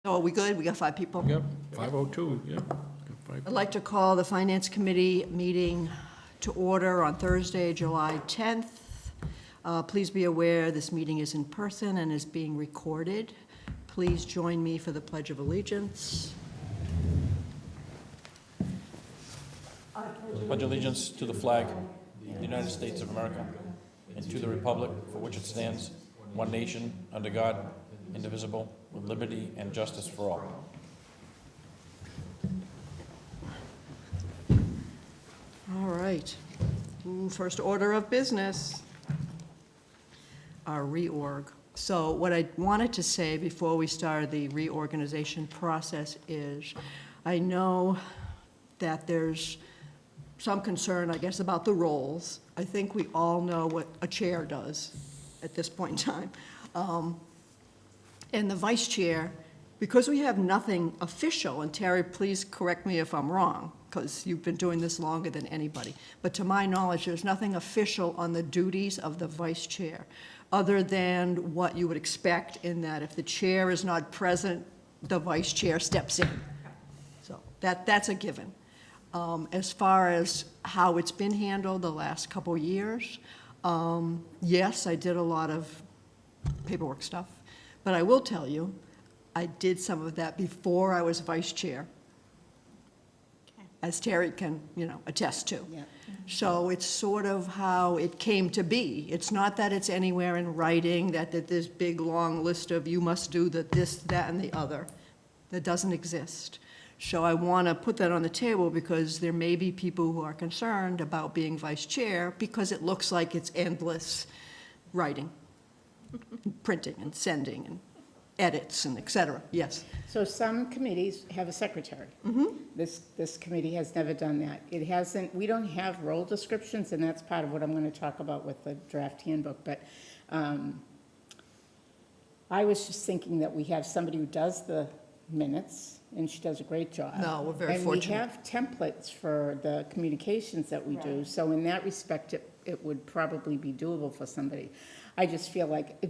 Oh, are we good? We got 5 people? Yep, 5:02, yep. I'd like to call the Finance Committee meeting to order on Thursday, July 10th. Please be aware this meeting is in person and is being recorded. Please join me for the Pledge of Allegiance. Pledge allegiance to the flag of the United States of America and to the republic for which it stands, one nation, under God, indivisible, with liberty and justice for all. All right. First order of business, our reorg. So what I wanted to say before we started the reorganization process is, I know that there's some concern, I guess, about the roles. I think we all know what a chair does at this point in time. And the vice chair, because we have nothing official, and Terry, please correct me if I'm wrong, because you've been doing this longer than anybody, but to my knowledge, there's nothing official on the duties of the vice chair, other than what you would expect in that if the chair is not present, the vice chair steps in. So that's a given. As far as how it's been handled the last couple years, yes, I did a lot of paperwork stuff, but I will tell you, I did some of that before I was vice chair, as Terry can, attest to. Yeah. So it's sort of how it came to be. It's not that it's anywhere in writing, that this big, long list of you must do this, that, and the other. That doesn't exist. So I want to put that on the table because there may be people who are concerned about being vice chair because it looks like it's endless writing, printing and sending and edits and et cetera. Yes. So some committees have a secretary. This committee has never done that. It hasn't, we don't have role descriptions, and that's part of what I'm going to talk about with the draft handbook. But I was just thinking that we have somebody who does the minutes, and she does a great job. No, we're very fortunate. And we have templates for the communications that we do. So in that respect, it would probably be doable for somebody. I just feel like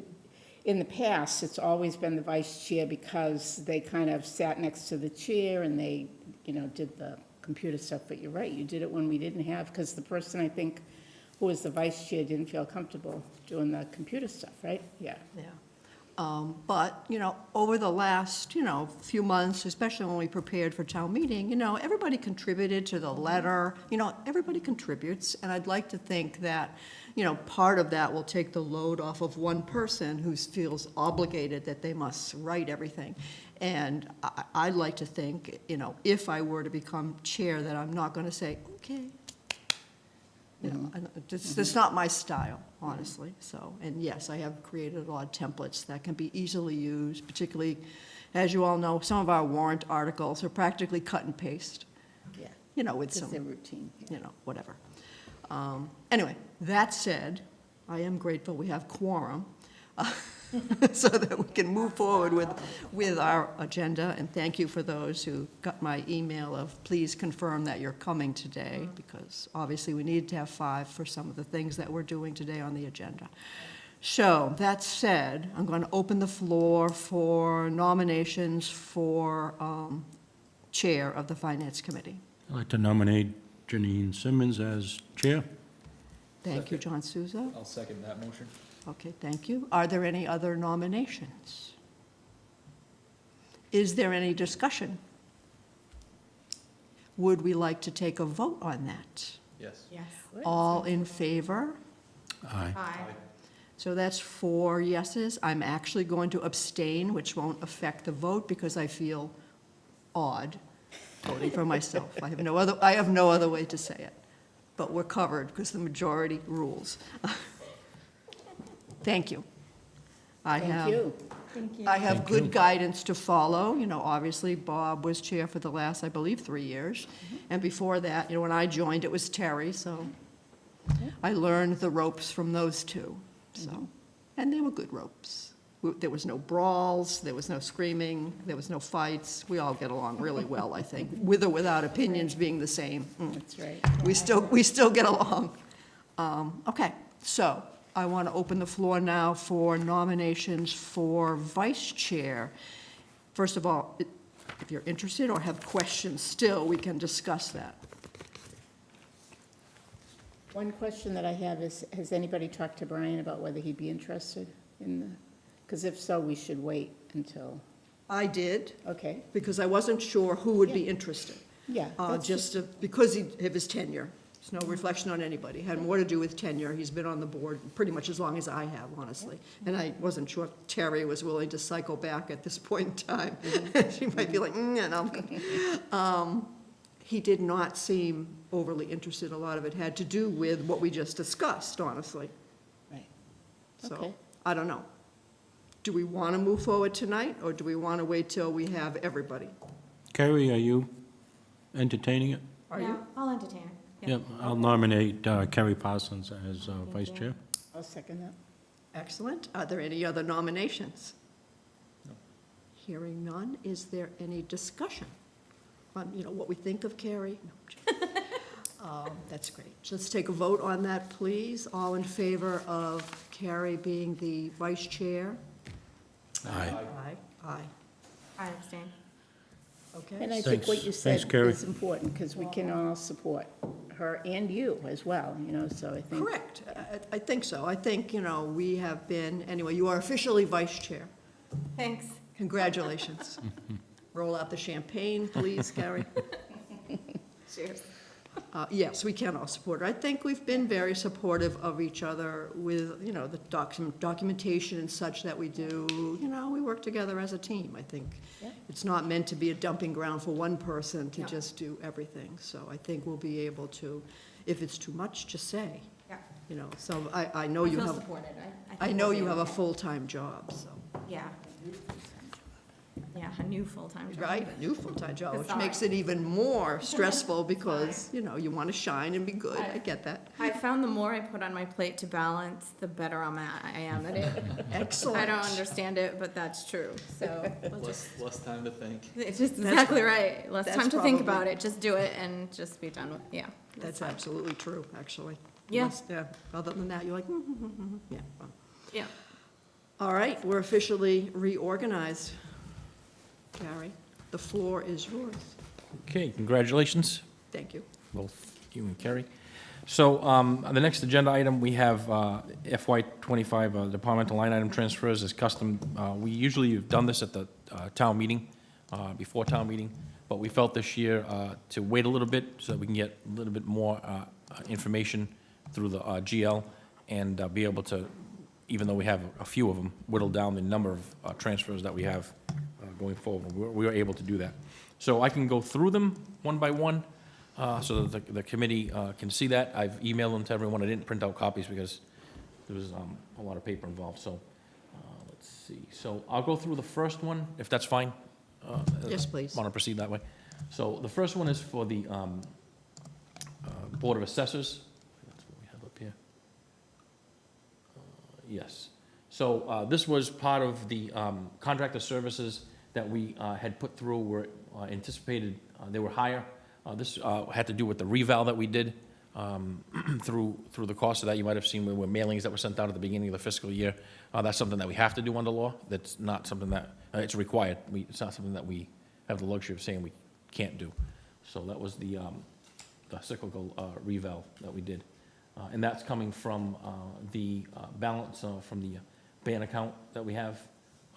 in the past, it's always been the vice chair because they kind of sat next to the chair and they, did the computer stuff. But you're right, you did it when we didn't have, because the person, I think, who was the vice chair didn't feel comfortable doing the computer stuff, right? Yeah. Yeah. But, over the last, few months, especially when we prepared for town meeting, everybody contributed to the letter. Everybody contributes, and I'd like to think that, part of that will take the load off of one person who feels obligated that they must write everything. And I'd like to think, if I were to become chair, that I'm not going to say, okay. It's not my style, honestly. So, and yes, I have created a lot of templates that can be easily used, particularly, as you all know, some of our warrant articles are practically cut and paste, Yeah. with It's some, their routine. whatever. Anyway, that said, I am grateful we have quorum so that we can move forward with our agenda. And thank you for those who got my email of please confirm that you're coming today, because obviously we need to have 5 for some of the things that we're doing today on the agenda. So that said, I'm going to open the floor for nominations for chair of the Finance Committee. I'd like to nominate Janine Simmons as chair. Thank you, John Souza. I'll second that motion. Okay, thank you. Are there any other nominations? Is there any discussion? Would we like to take a vote on that? Yes. Yes. All in favor? Aye. So that's 4 yeses. I'm actually going to abstain, which won't affect the vote because I feel odd voting for myself. I have no other way to say it. But we're covered because the majority rules. Thank you. Thank you. I have good guidance to follow. Obviously, Bob was chair for the last, I believe, 3 years. And before that, when I joined, it was Terry, so I learned the ropes from those two. So, and they were good ropes. There was no brawls, there was no screaming, there was no fights. We all get along really well, I think, with or without opinions being the same. That's right. We still get along. Okay, so I want to open the floor now for nominations for vice chair. first of all, if you're interested or have questions still, we can discuss that. One question that I have is, has anybody talked to Brian about whether he'd be interested in the, because if so, we should wait until, I did, okay, because I wasn't sure who would be interested. yeah. that's Because of his tenure. It's no reflection on anybody. It had more to do with tenure. He's been on the board pretty much as long as I have, honestly. And I wasn't sure if Terry was willing to cycle back at this point in time. She might be like, no. He did not seem overly interested. A lot of it had to do with what we just discussed, honestly. Right. So, Okay. I don't know. Do we want to move forward tonight, or do we want to wait till we have everybody? Carrie, are you entertaining it? Are Yeah, you? I'll entertain it. Yep, I'll nominate Carrie Parsons as vice you. chair. I'll second that. Excellent. Are there any other nominations? No. Hearing none, is there any discussion on, what we think of Carrie? No, I'm joking. That's great. Let's take a vote on that, please. All in favor of Carrie being the vice chair? Aye. Aye. Aye. I abstain. Okay. And I think what you Thanks, said Carrie. is important, because we can all support her and you as well, so I think. Correct. I think so. I think, we have been, anyway, you are officially vice chair. Thanks. Congratulations. Roll out the champagne, please, Carrie. Cheers. Yes, we can all support her. I think we've been very supportive of each other with, the documentation and such that we do. We work together as a team, I think. Yeah. It's not meant to be a dumping ground for one person to No. just do everything. So I think we'll be able to, if it's too much, just say, Yeah. So I know I you feel have, supported. I think know we'll you be have a okay. full-time job, so, Yeah. Yeah, a new full-time job. right? A new full-time job, which Bizarre. makes it even more stressful because, you want to shine and be good. I get that. I found the more I put on my plate to balance, the better I am at it. Excellent. I don't understand it, but that's true, so we'll just, Less time to think. it's just exactly right. Less that's time to think probably- about it, just do it and just be done with, yeah. That's absolutely true, actually. Yeah. Unless- Yeah, other than that, you're like, yeah. well. Yeah. All right, we're officially reorganized. Gary, the floor is yours. Okay, congratulations, Thank you. both you and Kerry. So on the next agenda item, we have FY '25 departmental line item transfers as custom. We usually have done this at the town meeting, before town meeting, but we felt this year to wait a little bit so that we can get a little bit more information through the GL and be able to, even though we have a few of them, whittle down the number of transfers that we have going forward. We were able to do that. So I can go through them one by one, so that the committee can see that. I've emailed them to everyone. I didn't print out copies because there was a lot of paper involved, so let's see. So I'll go through the first one, if that's fine. Yes, please. Want to proceed that way. So the first one is for the Board of Assessors. That's what we have up here. Yes. So this was part of the contractor services that we had put through, were anticipated, they were higher. This had to do with the reval that we did through the cost of that. You might have seen there were mailings that were sent out at the beginning of the fiscal year. That's something that we have to do under law. That's not something that, it's required. It's not something that we have the luxury of saying we can't do. So that was the cyclical reval that we did. And that's coming from the balance from the ban account that we have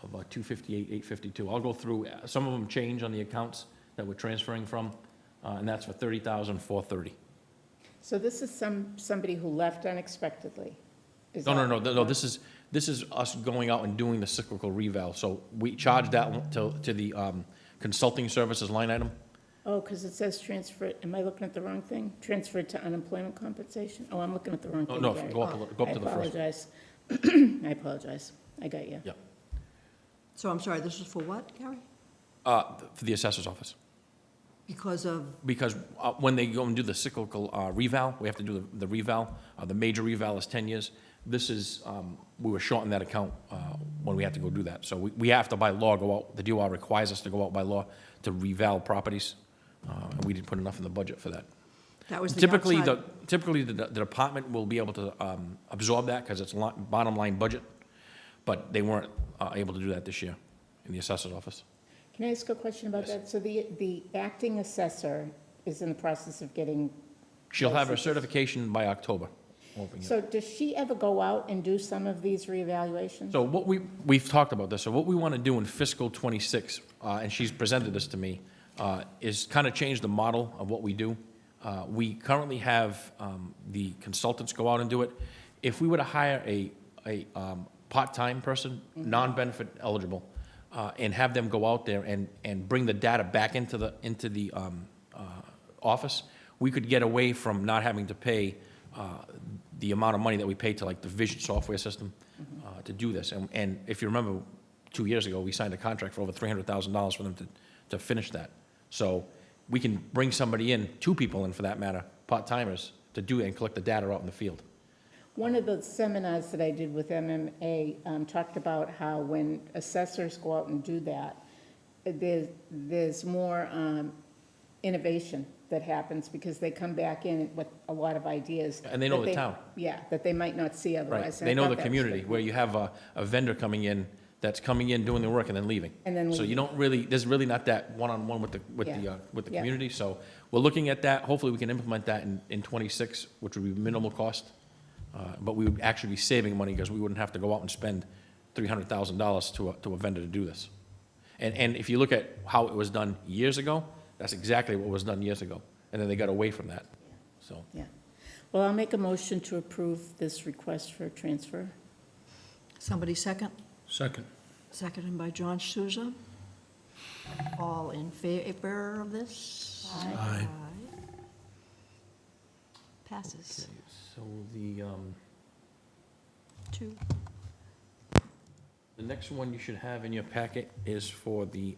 of 258,852. I'll go through, some of them change on the accounts that we're transferring from, and that's for 30,430. So this is somebody who left unexpectedly? Is No, that- no, this is us going out and doing the cyclical reval. So we charge that to the consulting services line item. Oh, because it says transfer, am I looking at the wrong thing? Transferred to unemployment compensation? Oh, I'm looking at the wrong Oh, thing. no, Gary. go up to the I first. apologize. I apologize. I got you. Yep. So I'm sorry, this is for what, Gary? For the assessor's office. Because of, Because when they go and do the cyclical reval, we have to do the reval. The major reval is 10 years. This is, we were short in that account when we had to go do that. So we have to, by law, go out, the DOR requires us to go out by law to reval properties, and we didn't put enough in the budget for that. that was the Typically, outside. typically the department will be able to absorb that because it's bottom line budget, but they weren't able to do that this year in the assessor's office. Can I ask a question about that? So the acting assessor is in the process of getting, She'll have her Licenses. certification by October. hoping it- so does she ever go out and do some of these reevaluations? So what we've talked about this, so what we want to do in fiscal '26, and she's presented this to me, is kind of change the model of what we do. We currently have the consultants go out and do it. If we were to hire a part-time person, non-benefit eligible, and have them go out there and bring the data back into the office, we could get away from not having to pay the amount of money that we pay to like the Vision software system to do this. And if you remember, 2 years ago, we signed a contract for over $300,000 for them to finish that. So we can bring somebody in, 2 people in for that matter, part-timers, to do it and collect the data out in the field. One of the seminars that I did with MMA talked about how when assessors go out and do that, there's more innovation that happens because they come back in with a lot of ideas. And they know that the town. Yeah, that they might not see Right, otherwise. And they I know thought the that was community, good. where you have a vendor coming in, that's coming in, doing the work, and then leaving. And then So you leaving. don't really, there's really not that one-on-one with the Yeah. Yeah. community, so we're looking at that, hopefully we can implement that in '26, which would be minimal cost, but we would actually be saving money, because we wouldn't have to go out and spend $300,000 to a vendor to do this. And if you look at how it was done years ago, that's exactly what was done years ago, and then they got away from that, so. Yeah. Well, I'll make a motion to approve this request for transfer. Somebody second? Second. Seconded by John Souza. All in favor of this? Aye. Passes. Okay, so the next one you should have in your packet is for the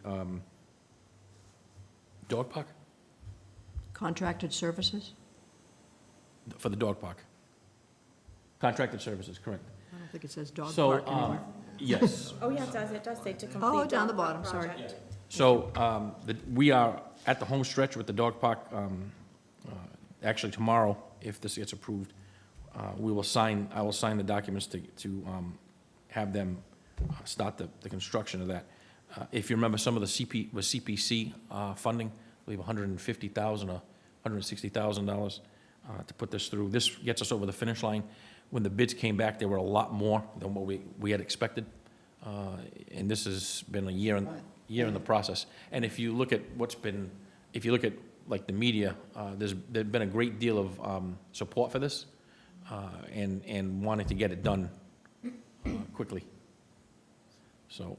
dog park, Contracted services? for the dog park. Contracted services, correct. I don't think it says dog So, park anywhere. yes. Oh, yeah, it does say to complete. Oh, down the dog bottom, park sorry. project. So we are at the home stretch with the dog park. Actually, tomorrow, if this gets approved, I will sign the documents to have them start the construction of that. If you remember, some of the CPC funding, I believe $150,000 or $160,000 to put this through. This gets us over the finish line. When the bids came back, there were a lot more than what we had expected. And this has been a year in the process. And if you look at like the media, there's been a great deal of support for this, and wanting to get it done quickly. So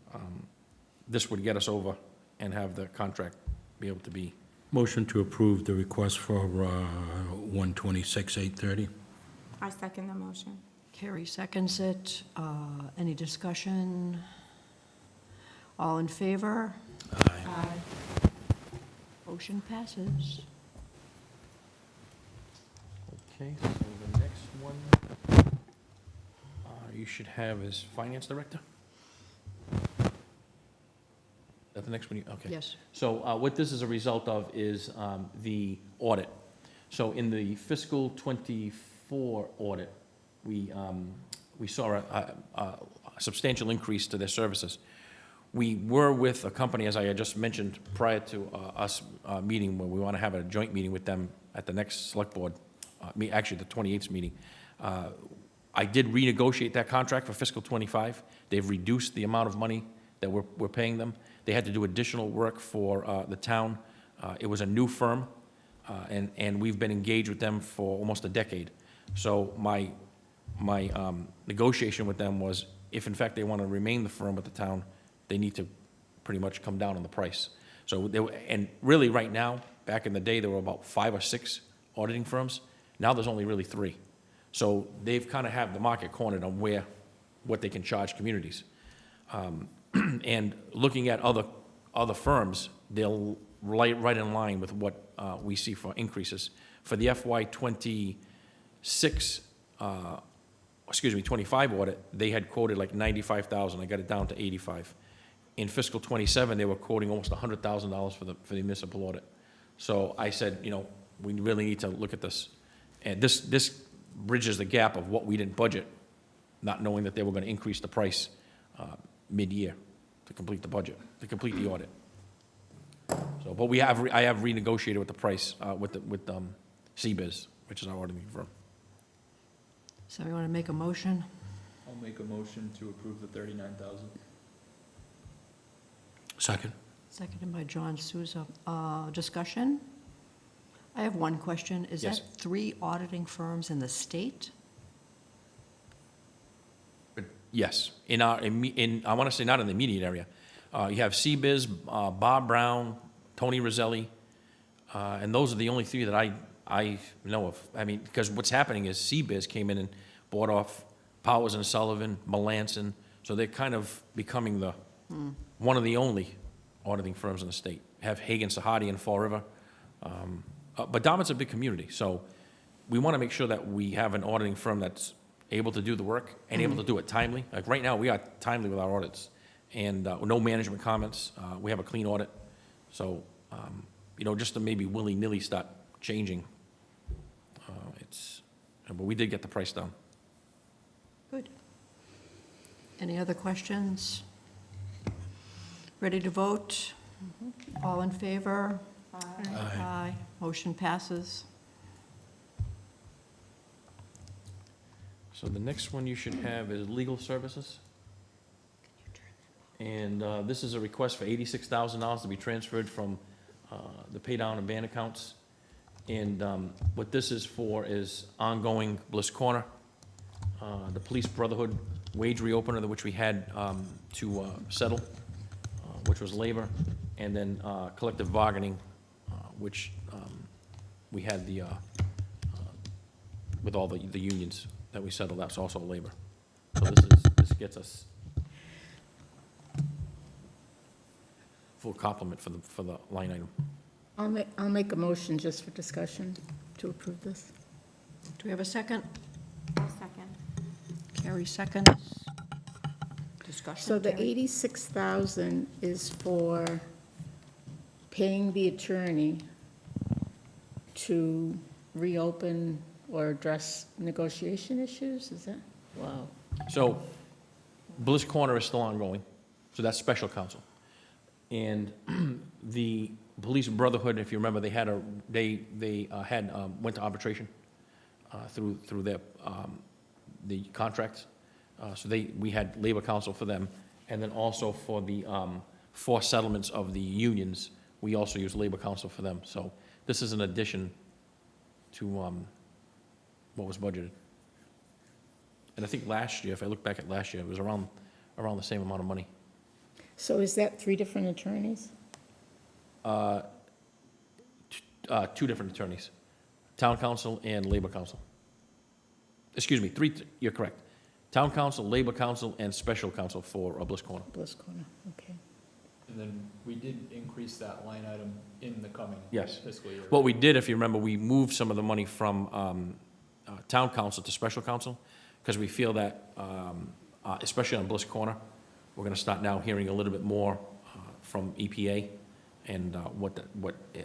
this would get us over and have the contract be able to be. Motion to approve the request for 126,830. I second the motion. Carrie seconds it. Any discussion? All in favor? Aye. Motion passes. Okay, so the next one you should have is Finance Director. Is that the next one? Okay. Yes. So what this is a result of is the audit. So in the fiscal '24 audit, we saw a substantial increase to their services. We were with a company, as I had just mentioned, prior to us meeting, where we want to have a joint meeting with them at the next select board, actually the 28th meeting. I did renegotiate that contract for fiscal '25. They've reduced the amount of money that we're paying them. They had to do additional work for the town. It was a new firm, and we've been engaged with them for almost a decade. So my negotiation with them was, if in fact they want to remain the firm with the town, they need to pretty much come down on the price. So and really right now, back in the day, there were about 5 or 6 auditing firms. Now there's only really 3. So they've kind of have the market cornered on what they can charge communities. And looking at other firms, they'll right in line with what we see for increases. For the FY '26, 25 audit, they had quoted like 95,000. I got it down to 85. In fiscal '27, they were quoting almost $100,000 for the municipal audit. So I said, we really need to look at this. And this bridges the gap of what we didn't budget, not knowing that they were going to increase the price mid-year to complete the budget, to complete the audit. So, but I have renegotiated with the price, with CBiz, which is our auditing firm. So you want to make a motion? I'll make a motion to approve the 39,000. Second. Seconded by John Souza. Discussion? I have one question. Is that Yes. 3 auditing firms in the state? But yes, in our, I want to say not in the immediate area. You have CBiz, Bob Brown, Tony Roselli, and those are the only 3 that I know of. I mean, because what's happening is CBiz came in and bought off Powers and Sullivan, Melanson, so they're kind of becoming the, one of the only auditing firms in the state. Have Hagen Sahadi in Fall River. But Dartmouth's a big community, so we want to make sure that we have an auditing firm that's able to do the work and able to do it timely. Like right now, we are timely with our audits, and no management comments. We have a clean audit. So, just to maybe willy-nilly start changing, but we did get the price down. Good. Any other questions? Ready to vote? All in favor? Aye. Motion passes. So the next one you should have is legal services. And this is a request for $86,000 to be transferred from the pay down and ban accounts. And what this is for is ongoing Bliss Corner, the Police Brotherhood wage reopener, which we had to settle, which was labor, and then collective bargaining, which we had the, with all the unions that we settled, that's also labor. So this gets us full complement for the line item. I'll make a motion just for discussion to approve this. Do we have a second? I'll second. Carrie seconds. Discussion, So the Terry? 86,000 is for paying the attorney to reopen or address negotiation issues, is that? Wow. So Bliss Corner is still ongoing, so that's special counsel. And the Police Brotherhood, if you remember, they had went to arbitration through their, the contracts. So we had labor counsel for them. And then also for the forced settlements of the unions, we also use labor counsel for them. So this is an addition to what was budgeted. And I think last year, if I look back at last year, it was around the same amount of money. So is that 3 different attorneys? 2 different attorneys, town council and labor council. Excuse me, 3, you're correct. Town council, labor council, and special counsel for Bliss Corner. Bliss Corner, okay. And then we did increase that line item in the coming Yes. fiscal year. What we did, if you remember, we moved some of the money from town council to special counsel, because we feel that, especially on Bliss Corner, we're gonna start now hearing a little bit more from EPA and what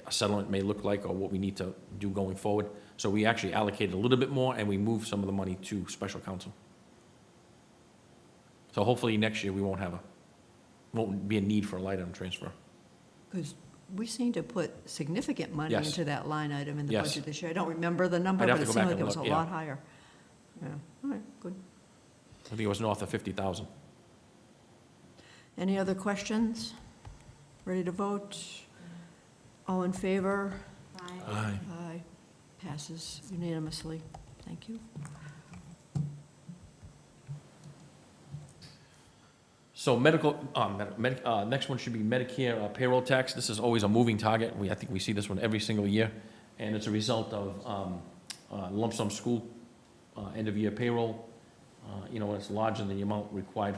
a settlement may look like or what we need to do going forward. So we actually allocated a little bit more, and we moved some of the money to special counsel. So hopefully next year, we won't be a need for a line item transfer. Because we seem to put significant money Yes. into that line item in the Yes. budget this year. I don't remember the number, I'd have but to it go back seemed like and it was a look, yeah. lot higher. Yeah, all right, good. I think it was north of 50,000. Any other questions? Ready to vote? All in favor? Aye. Aye. Aye. Passes unanimously. Thank you. So next one should be Medicare payroll tax. This is always a moving target. I think we see this one every single year. And it's a result of lump sum school end-of-year payroll. It's larger than the amount required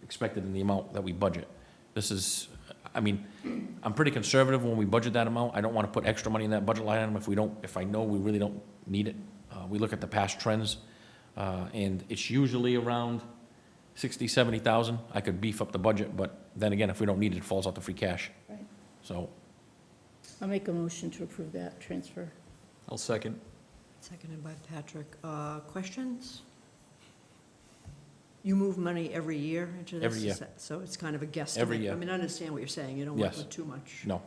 expected in the amount that we budget. This is, I'm pretty conservative when we budget that amount. I don't want to put extra money in that budget line item if I know we really don't need it. We look at the past trends, and it's usually around 60, 70,000. I could beef up the budget, but then again, if we don't need it, it falls out to free cash. Right. So, I'll make a motion to approve that transfer. I'll second. Seconded by Patrick. Questions? You move money every year into this? Every year. So it's kind of a guesstimate? Every year. I understand what you're saying. You don't want Yes. to put too much. no.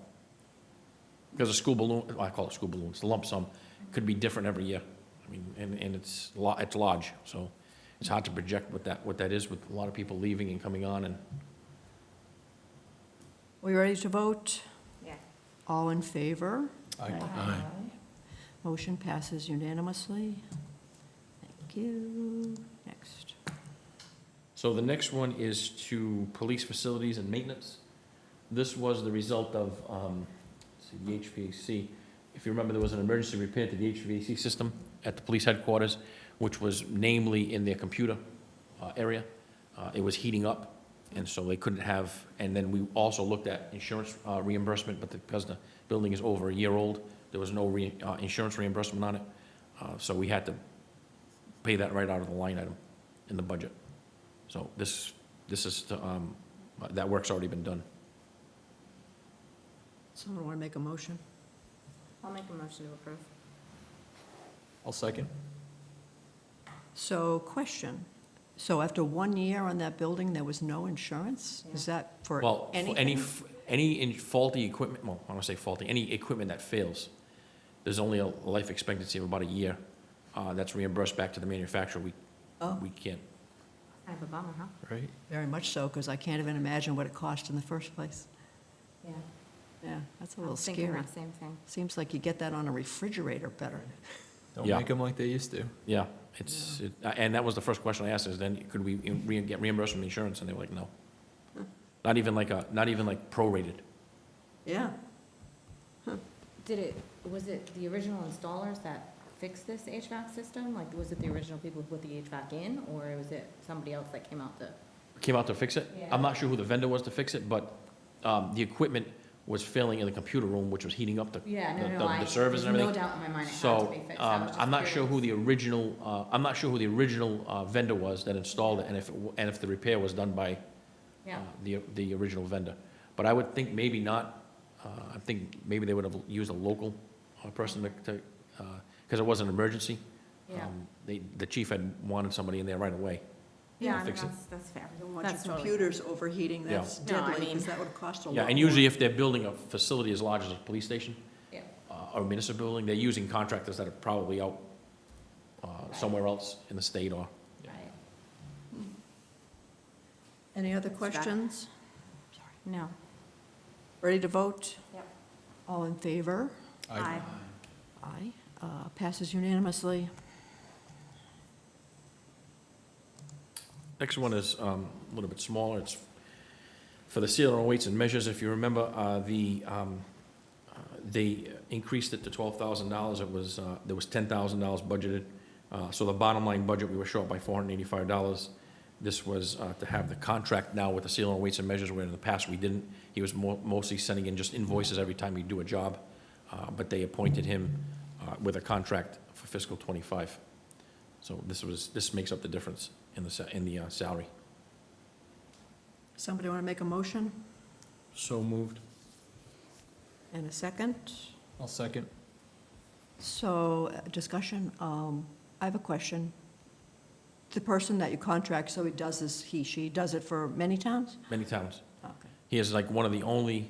Because a school balloon, I call it school balloons, the lump sum, could be different every year. I mean, and it's large, so it's hard to project what that is with a lot of people leaving and coming on, and We ready to vote? Yeah. All in favor? Aye. Motion passes unanimously. Thank you. Next. So the next one is to police facilities and maintenance. This was the result of, let's see, the HVAC. If you remember, there was an emergency repair to the HVAC system at the police headquarters, which was namely in their computer area. It was heating up, and so they couldn't have, and then we also looked at insurance reimbursement, but because the building is over a year old, there was no insurance reimbursement on it. So we had to pay that right out of the line item in the budget. So this is, that work's already been done. Someone want to make a motion? I'll make a motion to approve. I'll second. So, question. So after 1 year on that building, there was no insurance? Is that for Well, for anything? any faulty equipment, well, I don't want to say faulty, any equipment that fails, there's only a life expectancy of about a year. That's reimbursed back to the manufacturer. Oh. We can't. Kind of a bummer, huh? Right? Very much so, because I can't even imagine what it cost in the first place. Yeah. Yeah, that's a I little was thinking scary. that same thing. Seems like you get that on a refrigerator better. Don't Yeah. make them like they used to. Yeah, and that was the first question I asked, is then could we get reimbursed from the insurance? And they were like, no. Not even like prorated. Yeah. Was it the original installers that fixed this HVAC system? Like, was it the original people who put the HVAC in, or was it somebody else that came out to? Came out to fix it? Yeah. I'm not sure who the vendor was to fix it, but the equipment was failing in the computer room, which was heating up the servers and everything. There's no doubt in my mind it had to So, be fixed. I was just I'm not sure who curious. the original vendor was that installed it, and if the repair was done by Yeah, the original vendor. But I would think maybe not. I think maybe they would have used a local person because it was an emergency. yeah. The chief had wanted somebody in there right away. Yeah, I mean, fix it. that's fair. You don't want That's your totally computers overheating, Yeah. that's No, I deadly, because mean- that would cost a lot. Yeah, and usually if they're building a facility as large as a police station Yeah. or a municipal building, they're using contractors that are probably out somewhere else in the state or. Right. Any other questions? No. Ready to vote? Yep. All in favor? Aye. Aye. Passes unanimously. Next one is a little bit smaller. It's for the sealer and weights and measures. If you remember, they increased it to $12,000. There was $10,000 budgeted. So the bottom line budget, we were short by $485. This was to have the contract now with the sealer and weights and measures, where in the past we didn't. He was mostly sending in just invoices every time he'd do a job. But they appointed him with a contract for fiscal '25. So this makes up the difference in the salary. Somebody want to make a motion? So moved. And a second? I'll second. So, discussion, I have a question. The person that you contract, so he does this, she does it for many towns? Many towns. Okay. He is like one of the only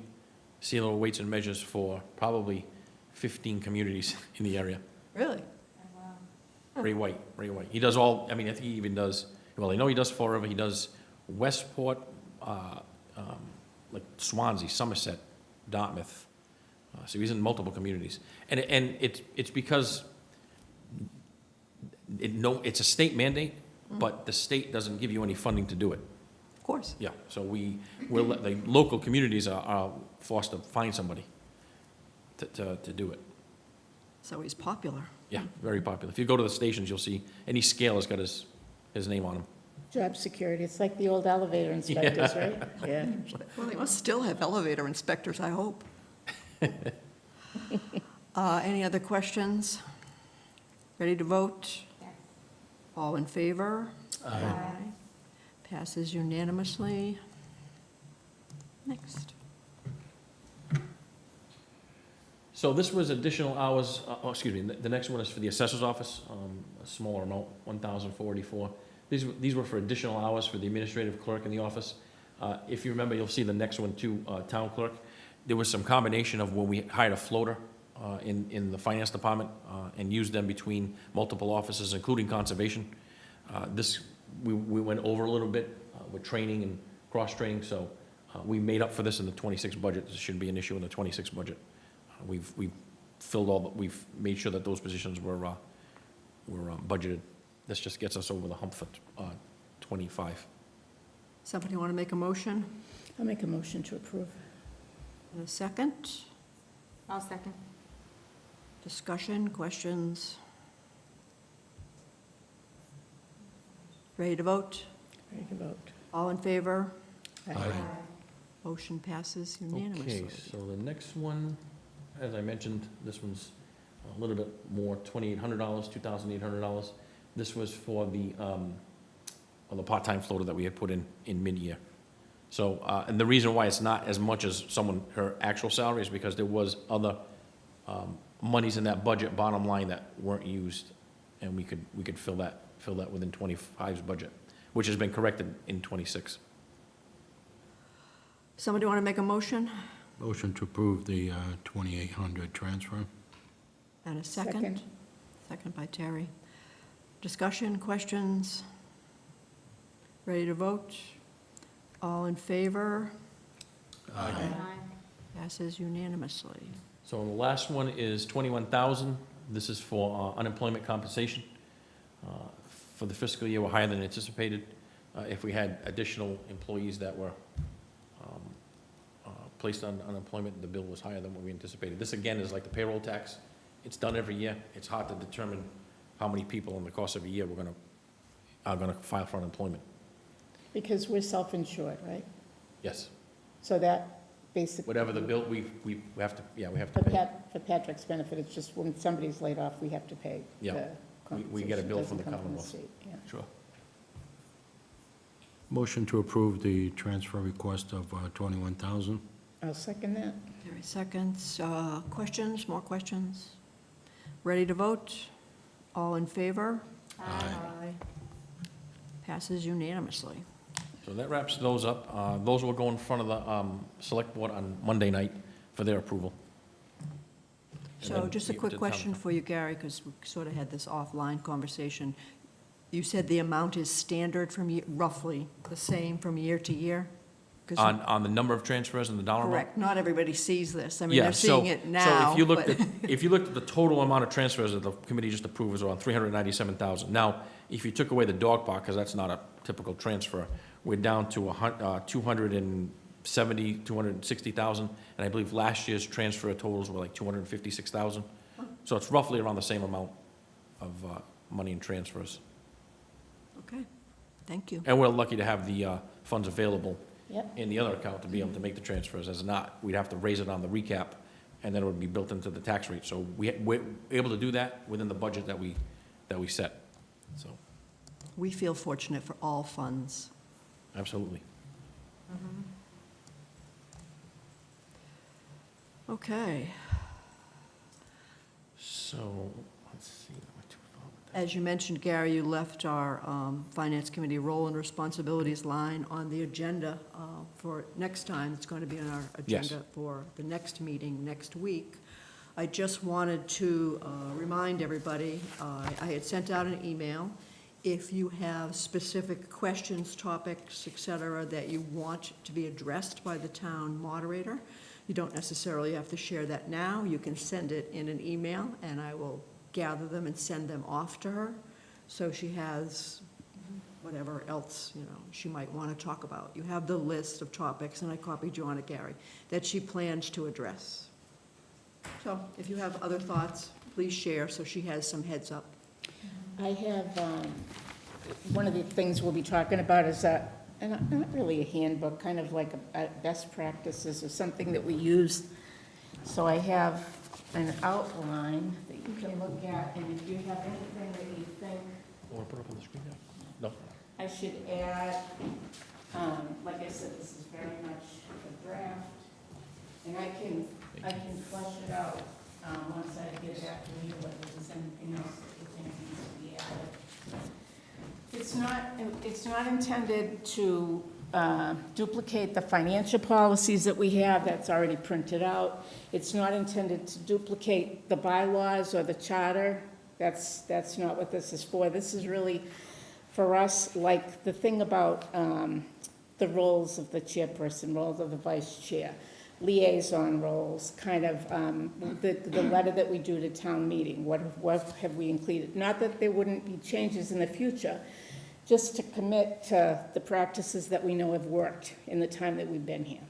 sealer weights and measures for probably 15 communities in the area. Really? Ray White. He does all, I mean, I think he even does, well, I know he does Fall River, he does Westport, like Swansea, Somerset, Dartmouth. So he's in multiple communities. And it's because it's a state mandate, but the state doesn't give you any funding to do it. Of course. Yeah, so the local communities are forced to find somebody to do it. So he's popular. Yeah, very popular. If you go to the stations, you'll see any scale has got his name on them. Job security, it's like the old elevator inspectors, right? Yeah. Well, they must still have elevator inspectors, I hope. Any other questions? Ready to vote? Yes. All in favor? Aye. Passes unanimously. Next. So this was additional hours, the next one is for the assessor's office, a smaller amount, $1,484. These were for additional hours for the administrative clerk in the office. If you remember, you'll see the next one too, town clerk. there was some combination of when we hired a floater in the finance department and used them between multiple offices, including conservation. We went over a little bit with training and cross-training, so we made up for this in the '26 budget. This shouldn't be an issue in the '26 budget. We've we've made sure that those positions were budgeted. This just gets us over the hump for '25. Somebody want to make a motion? I'll make a motion to approve. In a second? I'll second. Discussion, questions? Ready to vote? Ready to vote. All in favor? Aye. Motion passes Okay, unanimously. so the next one, as I mentioned, this one's a little bit more, $2,800, $2,800. This was for the part-time floater that we had put in mid-year. So, and the reason why it's not as much as her actual salary is because there was other monies in that budget, bottom line, that weren't used, and we could fill that within 25's budget, which has been corrected in '26. Somebody want to make a motion? Motion to approve the 2,800 transfer. And a second? Second. Second by Terry. Discussion, questions? Ready to vote? All in favor? Passes unanimously. So the last one is 21,000. This is for unemployment compensation. For the fiscal year, we're higher than anticipated. If we had additional employees that were placed on unemployment, the bill was higher than what we anticipated. This, again, is like the payroll tax. It's done every year. It's hard to determine how many people in the course of a year are gonna file for unemployment. Because we're self-insured, right? Yes. So that basically. Whatever the bill, we have to, yeah, we have to For pay. For Patrick's benefit, it's just when somebody's laid off, we have to pay Yeah. the We get a compensation. bill Doesn't from the come Commonwealth. state, yeah. Sure. Motion to approve the transfer request of 21,000. I'll second that. Terry seconds. Questions, more questions? Ready to vote? All in favor? Aye. Passes unanimously. So that wraps those up. Those will go in front of the select board on Monday night for their approval. And So then just a you- quick the town question council. for you, Gary, because we sort of had this offline conversation. You said the amount is standard roughly the same from year to year? 'Cause- On the number of transfers and the dollar amount? Correct, not everybody sees this. I mean, Yeah, they're seeing it now. So if you looked but- at, if you looked at the total amount of transfers that the committee just approved was around 397,000. Now, if you took away the dog park, because that's not a typical transfer, we're down to 270, 260,000, and I believe last year's transfer totals were like 256,000. So it's roughly around the same amount of money in transfers. Okay, thank you. And we're lucky to have the funds available Yep. in the other account to be able to make the transfers. As not, we'd have to raise it on the recap, and then it would be built into the tax rate. So we're able to do that within the budget that we set. So, We feel fortunate for all funds. absolutely. Okay, So, let's see. as you mentioned, Gary, you left our Finance Committee role and responsibilities line on the agenda for next time. It's going to be on our Yes. agenda for the next meeting next week. I just wanted to remind everybody, I had sent out an email. If you have specific questions, topics, et cetera, that you want to be addressed by the town moderator, you don't necessarily have to share that now. You can send it in an email, and I will gather them and send them off to her, so she has whatever else, she might want to talk about. You have the list of topics, and I copied you on it, Gary, that she plans to address. So if you have other thoughts, please share, so she has some heads up. I have, one of the things we'll be talking about is not really a handbook, kind of like a best practices or something that we use. So I have an outline that you can look at, and if you have anything that you think Want to put it up on the screen now? No? I should add, like I said, this is very much a draft, and I can flesh it out, once I get back to you, whether there's anything else that you think needs to be added. It's not intended to duplicate the financial policies that we have, that's already printed out. It's not intended to duplicate the bylaws or the charter. That's not what this is for. This is really for us, like the thing about the roles of the chairperson, roles of the vice chair, liaison roles, kind of the letter that we do to town meeting, what have we included? Not that there wouldn't be changes in the future, just to commit to the practices that we know have worked in the time that we've been here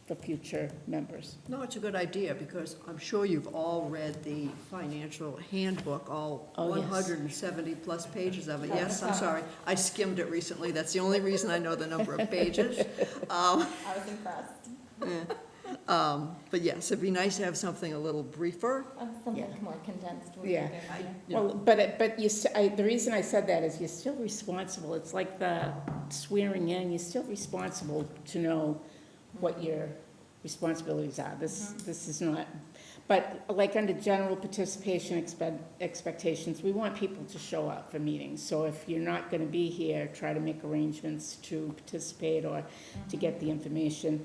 for future members. No, it's a good idea, because I'm sure you've all read the financial handbook, all Oh, yes. 170-plus pages of it. Yes, I'm sorry, I skimmed it recently, that's the only reason I know the number of pages. I was impressed. But yes, it'd be nice to have something a little briefer. Something Yeah. more condensed. would be Yeah. good, Well, but the reason I said that is you're still responsible. It's like the swearing in, you're still responsible to know what your responsibilities are. This is not, but like under general participation expectations, we want people to show up for meetings. So if you're not gonna be here, try to make arrangements to participate or to get the information.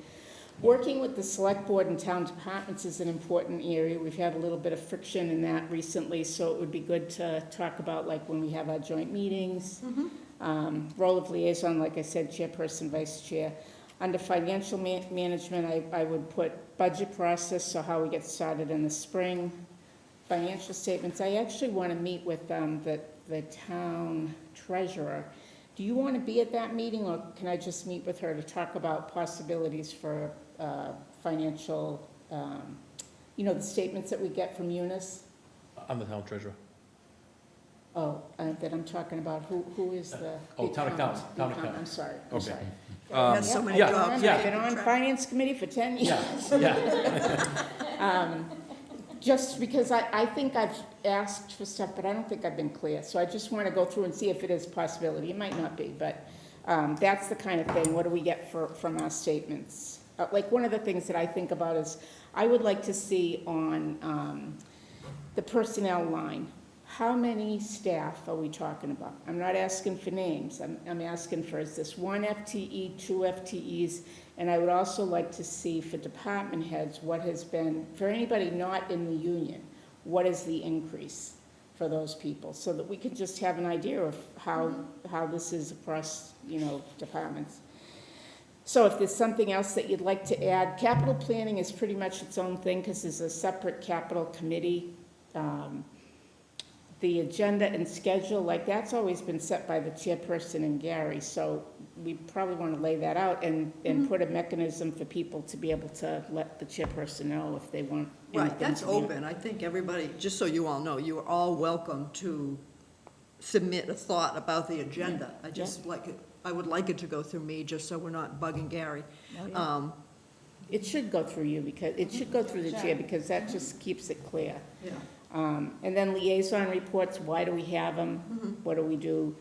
Working with the select board and town departments is an important area. We've had a little bit of friction in that recently, so it would be good to talk about like when we have our joint meetings. Role of liaison, like I said, chairperson, vice chair. Under financial management, I would put budget process, so how we get started in the spring. Financial statements, I actually want to meet with the town treasurer. Do you want to be at that meeting, or can I just meet with her to talk about possibilities for financial, the statements that we get from Eunice? I'm the town treasurer. Oh, that I'm talking about, who is the? Oh, the town accountant, the town accountant. I'm sorry, I'm Okay. sorry. Has so Yeah, many yeah, jobs. yeah. I've been on finance committee for 10 years. Yeah. Just because I think I've asked for stuff, but I don't think I've been clear. So I just want to go through and see if it is a possibility. It might not be, but that's the kind of thing. What do we get from our statements? Like, one of the things that I think about is, I would like to see on the personnel line, how many staff are we talking about? I'm not asking for names. I'm asking for, is this one FTE, two FTEs? And I would also like to see for department heads, what has been, for anybody not in the union, what is the increase for those people? So that we could just have an idea of how this is across, departments. So if there's something else that you'd like to add, capital planning is pretty much its own thing, because there's a separate capital committee. The agenda and schedule, like, that's always been set by the chairperson and Gary, so we probably want to lay that out and put a mechanism for people to be able to let the chairperson know if they want anything. Right, that's to be- open. I think everybody, just so you all know, you are all welcome to submit a thought about the agenda. I would like it to go through me, just so we're not bugging Gary. Oh, yeah. It should go through you, because, it should go through the chair, because that just keeps it clear. Yeah. And then liaison reports, why do we have them? What do we do?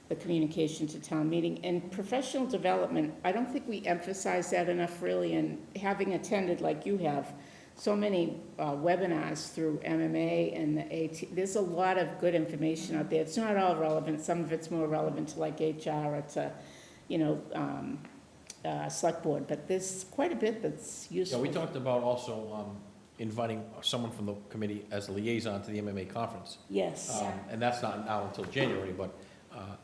The communication to town meeting. And professional development, I don't think we emphasize that enough, really, and having attended, like you have, so many webinars through MMA and the AT, there's a lot of good information out there. It's not all relevant. Some of it's more relevant to like HR or to, select board, but there's quite a bit that's Yeah, useful. we talked about also inviting someone from the committee as a liaison to the MMA conference. Yes. And that's not now until January, but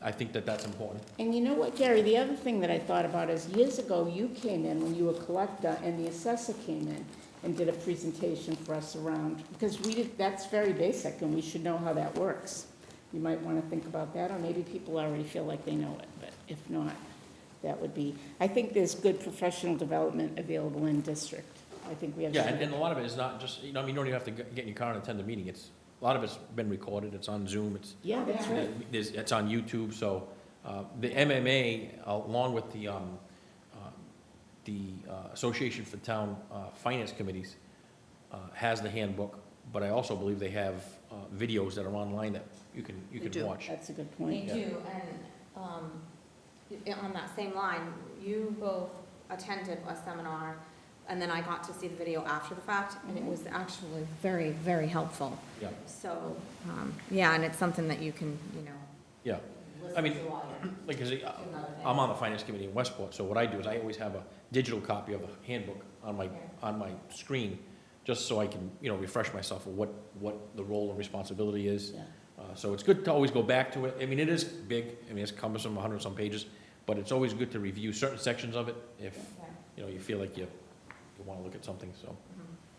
I think that that's important. And you know what, Gary, the other thing that I thought about is, years ago, you came in when you were collector, and the assessor came in and did a presentation for us around, because that's very basic, and we should know how that works. You might want to think about that, or maybe people already feel like they know it, but if not, that would be, I think there's good professional development available in district. I think we have. Yeah, and a lot of it is not just, you don't even have to get in your car and attend the meeting. A lot of it's been recorded, it's on Zoom, Yeah, that's right. it's on YouTube, so the MMA, along with the Association for Town Finance Committees, has the handbook, but I also believe they have videos that are online that you They can do. watch. That's a good They point. do, and on that same line, you both attended a seminar, and then I got to see the video after the fact, and it was actually very, very helpful. Yeah, So, yeah, and it's something that you can, yeah. I mean, listen to all your, like, 'cause, another day. I'm on the finance committee in Westport, so what I do is I always have a digital copy of the handbook on my screen, just so I can, refresh myself of what the role and responsibility is. Yeah. So it's good to always go back to it. I mean, it is big, it's cumbersome, 100-some pages, but it's always good to review certain sections of it if, Okay. you feel like you wanna look at something, so.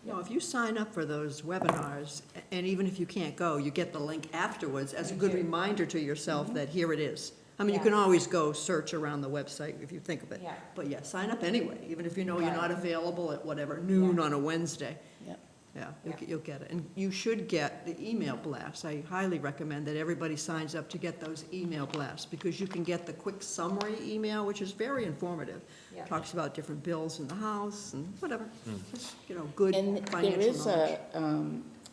No, if you sign up for those webinars, and even if you can't go, you get the link afterwards as a good reminder to yourself that here it is. I mean, you can Yeah. always go search around the website if you think of it. Yeah. But yeah, sign up anyway, even if you know you're Right. not available at whatever, noon Yeah. on a Wednesday. Yep. Yeah, Yeah. you'll get it. And you should get the email blasts. I highly recommend that everybody signs up to get those email blasts, because you can get the quick summary email, which is very informative. Yeah. Talks about different bills in the house and whatever. Just, good And there financial is knowledge.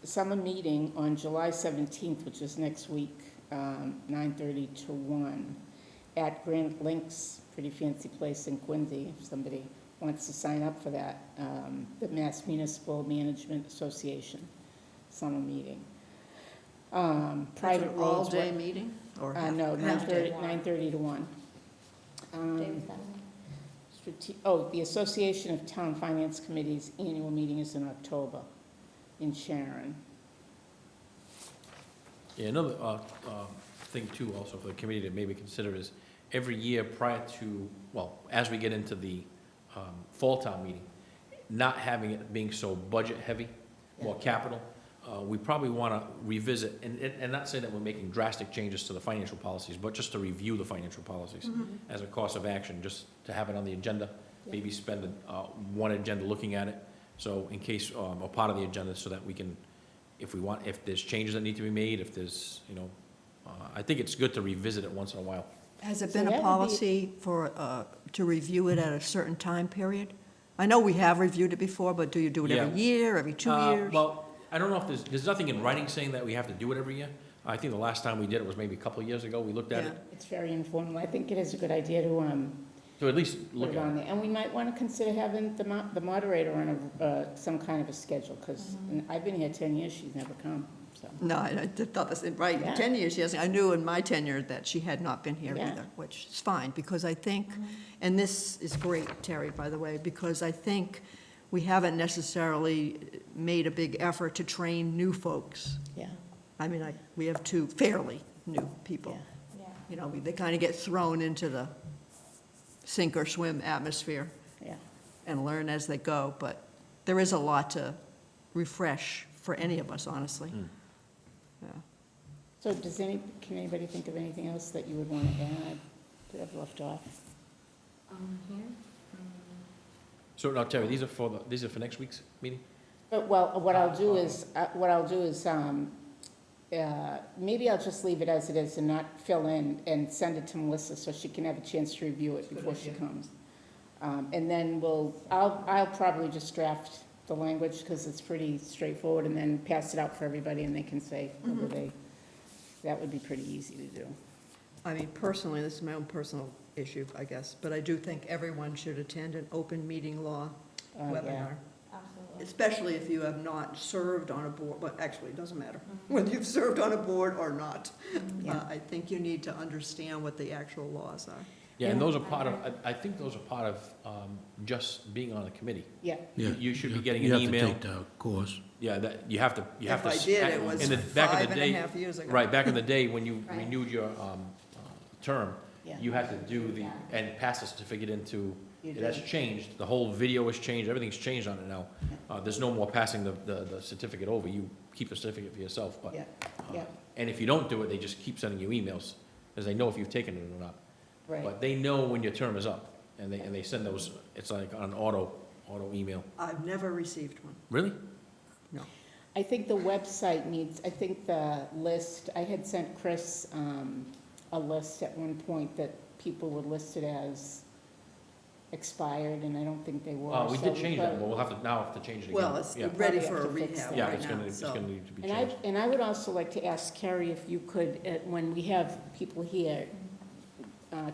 a summer meeting on July 17th, which is next week, 9:30 to 1, at Granite Links, pretty fancy place in Quincy, if somebody wants to sign up for that, the Mass Municipal Management Association summer meeting. That's Private an roads. all-day meeting? Or No, half day? 9:30 to 1. Day was that? The Association of Town Finance Committees annual meeting is in October in Sharon. Yeah, another thing too, also for the committee to maybe consider is every year prior to, as we get into the fall town meeting, not having it being so budget-heavy, more capital, we probably want to revisit, and not say that we're making drastic changes to the financial policies, but just to review the financial policies as a course of action, just to have it on the agenda, maybe spend one agenda looking at it, so in case, or part of the agenda, so that we can, if there's changes that need to be made, if there's, I think it's good to revisit it once in a while. Has it So been that a would be- policy to review it at a certain time period? I know we have reviewed it before, but do you do it every year, every 2 years? Well, I don't know if there's nothing in writing saying that we have to do it every year. I think the last time we did it was maybe a couple of years ago, we looked at it. It's very informal. I think it is a good idea to So at least put look it at on it. there. And we might want to consider having the moderator on some kind of a schedule, because I've been here 10 years, she's never come, so. No, I thought that's, right, Yeah. 10 years, yes. I knew in my tenure that she had not been here Yeah. either, which is fine, because I think, and this is great, Terry, by the way, because I think we haven't necessarily made a big effort to train new folks. Yeah, I mean, we have two fairly new people. yeah, Yeah. They kind of get thrown into the sink or swim atmosphere yeah. and learn as they go, but there is a lot to refresh for any of us, honestly. Yeah. So can anybody think of anything else that you would want to add that I've left off? Here? So now, Terry, these are for next week's meeting? Well, what I'll do is, maybe I'll just leave it as it is and not fill in and send it to Melissa so she can have a chance to review it before she comes. And then I'll probably just draft the language because it's pretty straightforward and then pass it out for everybody and they can say whether that would be pretty easy to do. I mean, personally, this is my own personal issue, I guess, but I do think everyone should attend an open meeting law Yeah. webinar, Absolutely. especially if you have not served on a board, but actually, it doesn't matter whether you've served on a board or not. Yeah. I think you need to understand what the actual laws are. Yeah, and those are part of, I think those are part of just being on the committee. Yeah, Yeah, You should be you- getting you an have to email. take the course. Yeah, that, you have to. If I did, it was in the- back in the 5.5 day- years ago. Right, back in the day, when you Right. renewed your term, yeah. you had to do and pass the certificate into, You it has did. changed, the whole video has changed, everything's changed on it now. There's no more passing the certificate over, you keep the certificate for yourself, but. Yeah, yeah, And if you don't do it, they just keep sending you emails, because they know if you've taken it or not. right. But they know when your term is up, and they send those, it's like an auto email. I've never received one. Really? No. I think the website needs, I think the list, I had sent Chris a list at one point that people were listed as expired, and I don't think they were. We so did change that, but- but we'll have to, now have to change it again. Well, it's Yeah. ready Probably for a have to fix rehab that. Yeah, right it's now, gonna so. need to be And changed. I would also like to ask Carrie if you could, when we have people here,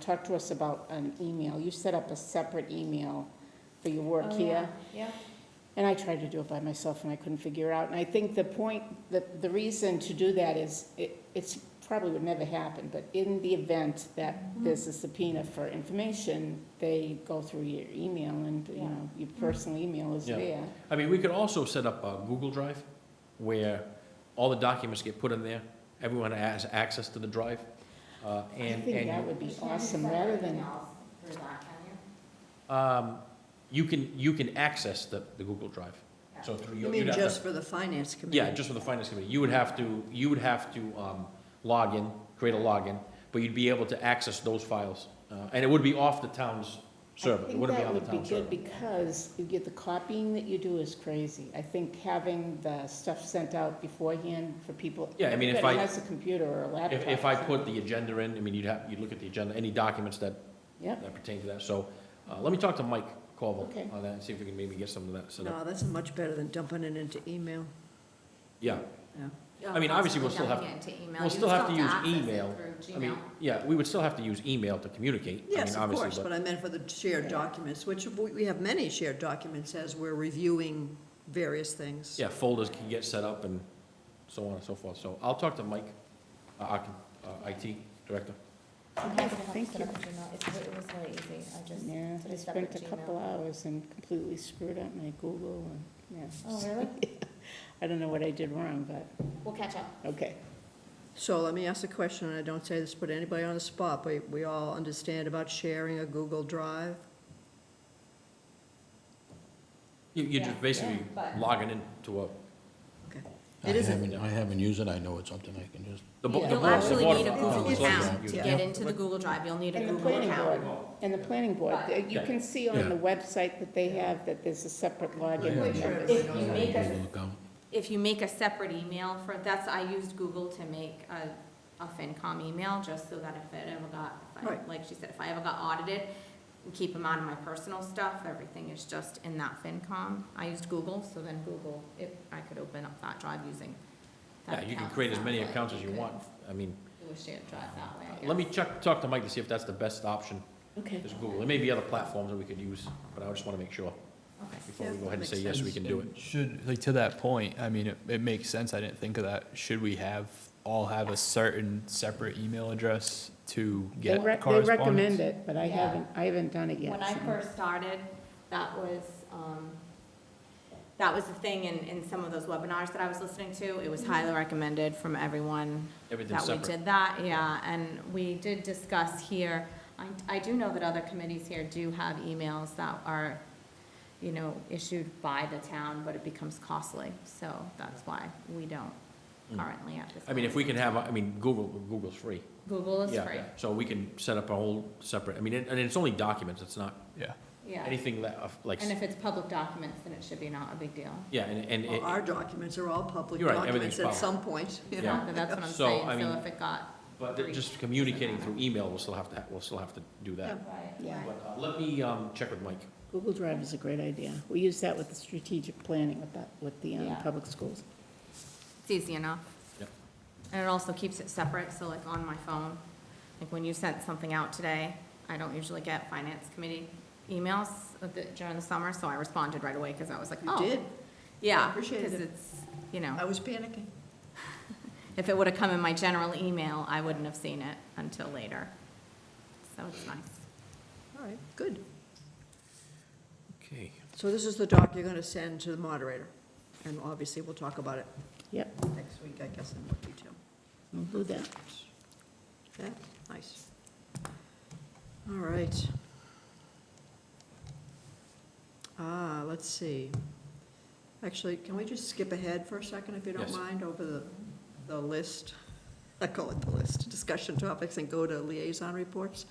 talk to us about an email. You set up a separate email for your work Oh, here. Yeah. And I tried to do it by myself and I couldn't figure it out. And I think the point, the reason to do that is it's probably would never happen, but in the event that there's a subpoena for information, they go through your email and, you know, your personal email is Yeah. there. I mean, we could also set up a Google Drive where all the documents get put in there. Everyone has access to the drive. I And think that would be awesome, rather than, Through that, can you? you can access the Google Drive. So through You your. mean you'd have to- just for the finance committee? Yeah, just for the finance committee. You would have to log in, create a login, but you'd be able to access those files. And it would be off the town's server. It wouldn't be on the I town's think that server. would be good, because you get the copying that you do is crazy. I think having the stuff sent out beforehand for people. Yeah, I mean, if everybody I- has a computer or a laptop. If I put the agenda in, I mean, you'd look at the agenda, any documents that Yep, pertain to that. So let me talk to Mike Colville Okay. on that and see if we can maybe get some of that set up. No, that's much better than dumping it into email. Yeah, Yeah. I mean, obviously, we'll still have- Dumping it into email. we'll You still have to use access it email. through I mean, Gmail. yeah, we would still have to use email to communicate. I Yes, mean, of obviously, course, but I meant for the shared documents, which we have many shared documents as we're reviewing various things. Yeah, folders can get set up and so on and so forth. So I'll talk to Mike, our IT director. Okay, thank you. It was really easy, I just Yeah, did I a separate spent a Gmail. couple hours and completely screwed up my Google and, yeah. Oh, really? I don't know what I did wrong, but, We'll catch up. okay. So let me ask a question, and I don't say this to put anybody on the spot, but we all understand about sharing a Google Drive? You're Yeah, just basically yeah, but- logging into a, Okay. I It isn't, haven't used it, I know it's something I can just. the bo- Yeah. the You'll board- the actually board need a of- Google It's- account to yeah. get into the Google Drive, you'll need a And the Google planning account. board, and the planning board, you Yeah. can see on Yeah. the website that they have that there's a separate login. Yeah. for members. If you make a, Google account. if you make a separate email for, I used Google to make a FinCom email, just so that if it ever got, Right. like she said, if I ever got audited, and keep them out of my personal stuff, everything is just in that FinCom. I used Google, so then Google, I could open up that drive using that Yeah, you can account. create as many Sounds like accounts as you could want. I mean, Do a shared drive that way, I guess. let me talk to Mike to see if that's the best option, Okay. is Google. There may be other platforms that we could use, but I just want to make sure Okay. before Yeah, we go ahead and that say, makes yes, we sense. can do it. Should, like, to that point, I mean, it makes sense, I didn't think of that. Should we all have a certain separate email address to They get recommend correspondence? it, but I Yeah. haven't done it yet. When I so. first started, that was the thing in some of those webinars that I was listening to. It was highly recommended from everyone Everything's that we separate. did that, yeah. And we did discuss here, I do know that other committees here do have emails that are, issued by the town, but it becomes costly. So that's why we don't currently at this point. I mean, if we can have, Google's free. Google is Yeah, free, so we can set up a whole separate, and it's only documents, it's not Yeah. yeah. anything that, like, And if it's public documents, then it should be not a big deal. yeah, and well, it, our documents are all public You're right, documents at everything's some point, you know? Yeah. But that's what I'm So, saying, I mean, so if it got. but just communicating through email, we'll still have to do that. Right, Yeah. right. But let me check with Mike. Google Drive is a great idea. We use that with the strategic planning with the Yeah. public schools. It's easy enough. Yep. And it also keeps it separate, so like on my phone, like when you sent something out today, I don't usually get finance committee emails during the summer, so I responded right away, because I was like, You oh. did? Yeah, Appreciated because it. it's, I was panicking. if it would have come in my general email, I wouldn't have seen it until later. So it's nice. All right, good. Okay. So this is the doc you're gonna send to the moderator, and obviously we'll talk about it Yep, next week, I guess, in more detail. we'll do that. Yeah, nice. All right. Let's see. Actually, can we just skip ahead for a second, if you don't Yes. mind, over the list? I call it the list, discussion topics, and go to liaison reports.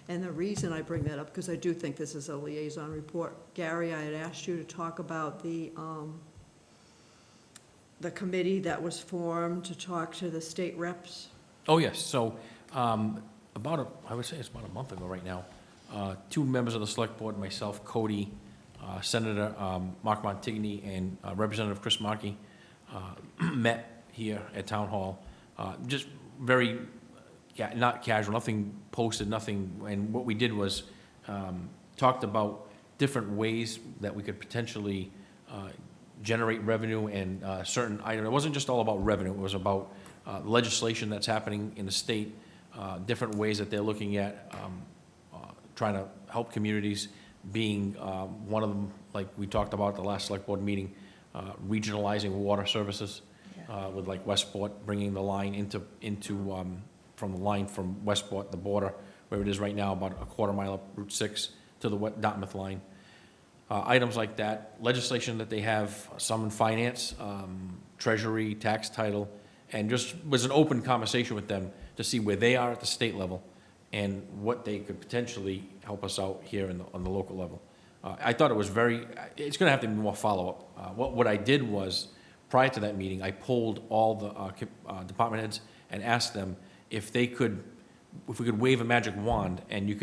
And the reason I bring that up, because I do think this is a liaison report. Gary, I had asked you to talk about the committee that was formed to talk to the state reps. Oh, yes, so, I would say it's about a month ago right now, two members of the select board, myself, Cody, Senator Mark Montigny, and Representative Chris Markey, met here at Town Hall. Just very, not casual, nothing posted, nothing, and what we did was, talked about different ways that we could potentially generate revenue and certain items. It wasn't just all about revenue, it was about legislation that's happening in the state, different ways that they're looking at trying to help communities, being one of them, like we talked about at the last select board meeting, regionalizing water services with like Westport, bringing the line into from the line from Westport, the border, where it is right now, about a quarter mile up Route 6 to the Dartmouth line. Items like that, legislation that they have, some in finance, treasury, tax title, and just was an open conversation with them to see where they are at the state level and what they could potentially help us out here on the local level. I thought it was it's gonna have to be more follow-up. What I did was, prior to that meeting, I polled all the department heads and asked them if we could wave a magic wand and you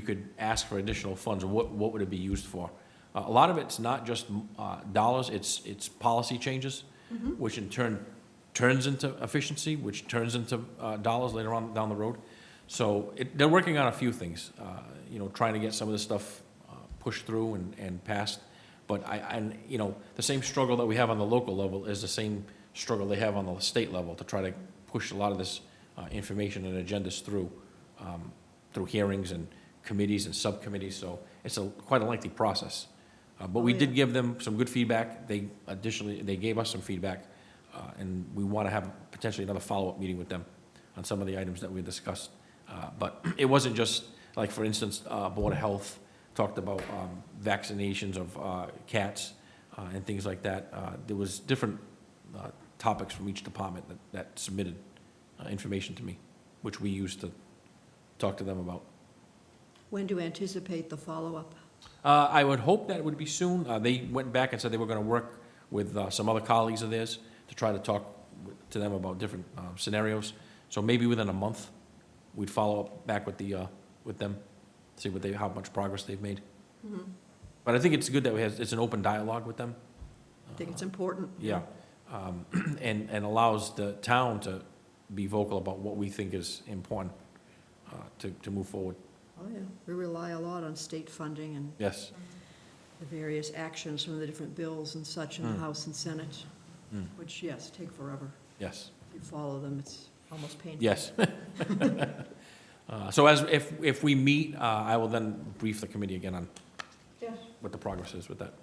could ask for additional funds, what would it be used for? A lot of it's not just dollars, it's policy changes, which in turn turns into efficiency, which turns into dollars later on down the road. So they're working on a few things, trying to get some of this stuff pushed through and passed. But the same struggle that we have on the local level is the same struggle they have on the state level to try to push a lot of this information and agendas through hearings and committees and subcommittees. So it's quite a lengthy process. But we did give them some good feedback. They gave us some feedback, and we want to have potentially another follow-up meeting with them on some of the items that we discussed. But it wasn't just, like, for instance, Board of Health talked about vaccinations of cats and things like that. There was different topics from each department that submitted information to me, which we used to talk to them about. When do you anticipate the follow-up? I would hope that it would be soon. They went back and said they were going to work with some other colleagues of theirs to try to talk to them about different scenarios. So maybe within a month, we'd follow up back with them, see how much progress they've made. Mm-hmm. But I think it's good that it's an open dialogue with them. I think it's important. Yeah, and allows the town to be vocal about what we think is important to move forward. Oh, yeah, we rely a lot on state funding and Yes. the various actions from the different bills and such in the House and Senate, which, yes, take forever. Yes. If you follow them, it's almost painful. Yes. So if we meet, I will then brief the committee again on Yes. what the progress is with that.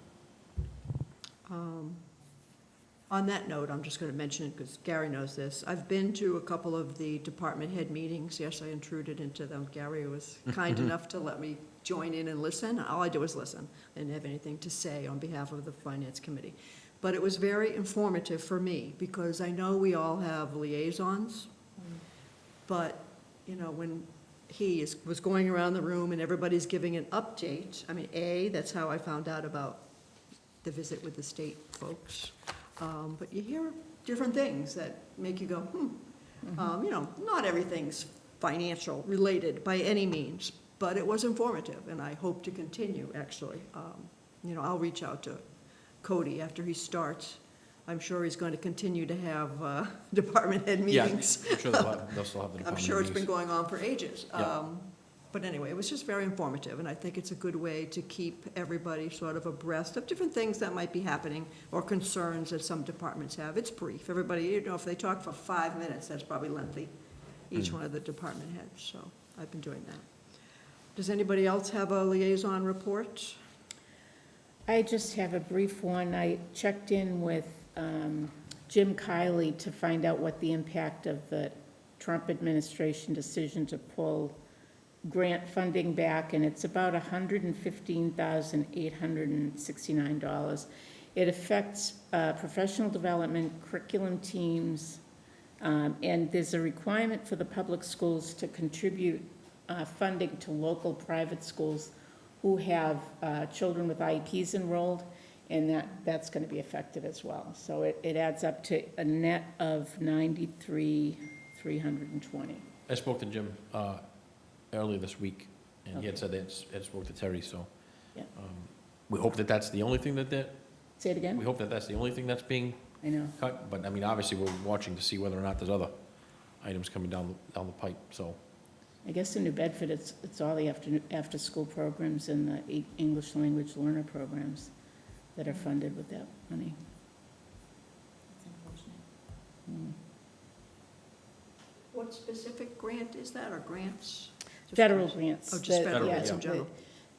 On that note, I'm just going to mention it because Gary knows this. I've been to a couple of the department head meetings. Yes, I intruded into them. Gary was kind enough to let me join in and listen. All I did was listen. I didn't have anything to say on behalf of the Finance Committee. But it was very informative for me because I know we all have liaisons. But, when he was going around the room and everybody's giving an update, that's how I found out about the visit with the state folks. But you hear different things that make you go, not everything's financial related by any means, but it was informative, and I hope to continue, actually. I'll reach out to Cody after he starts. I'm sure he's going to continue to have department head meetings. Yeah, I'm sure they'll still have the department I'm sure it's been meetings. going on for ages. Yeah. But anyway, it was just very informative, and I think it's a good way to keep everybody sort of abreast of different things that might be happening or concerns that some departments have. It's brief. Everybody, if they talk for 5 minutes, that's probably lengthy, each one of the department heads, so I've been doing that. Does anybody else have a liaison report? I just have a brief one. I checked in with Jim Kiley to find out what the impact of the Trump administration decision to pull grant funding back, and it's about $115,869. It affects professional development, curriculum teams, and there's a requirement for the public schools to contribute funding to local private schools who have children with IEPs enrolled, and that's going to be affected as well. So it adds up to a net of $93,320. I spoke to Jim earlier this week, and he had said they had spoke to Terry, so. Yeah. We hope that that's the only thing that Say it again? we hope that that's the only thing that's being I know. cut, but obviously, we're watching to see whether or not there's other items coming down the pipe, so. I guess in New Bedford, it's all the after-school programs and the English language learner programs that are funded with that money. It's unfortunate. specific grant is that, or grants? Federal grants. Oh, just The- federal yeah, grants in general.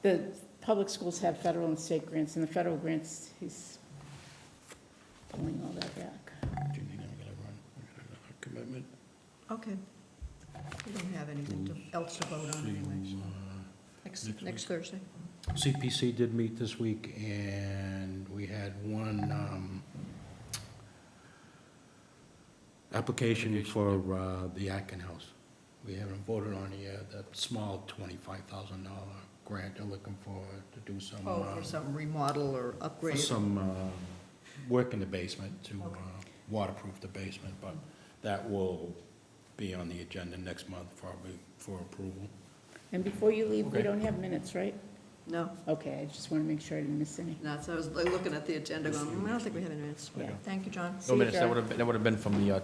The public schools have federal and state grants, and the federal grants, he's pulling all that back. Do you think I'm gonna run? We got another commitment. Okay. We don't have anything else to vote on anyway, so. Next Thursday. CPC did meet this week, and we had one application for the Atkin House. We haven't voted on it yet, that small $25,000 grant they're looking for to do some, Oh, for some remodel or for upgrade. some work in the basement to waterproof the basement, but that will be on the agenda next month probably for approval. And before you leave, we Okay. don't have minutes, right? No, Okay, I just want to make sure I didn't miss any. no, so I was looking at the agenda going, I don't think we have any minutes. Yeah. Thank you, John. See No you, minutes, that John. would have been from the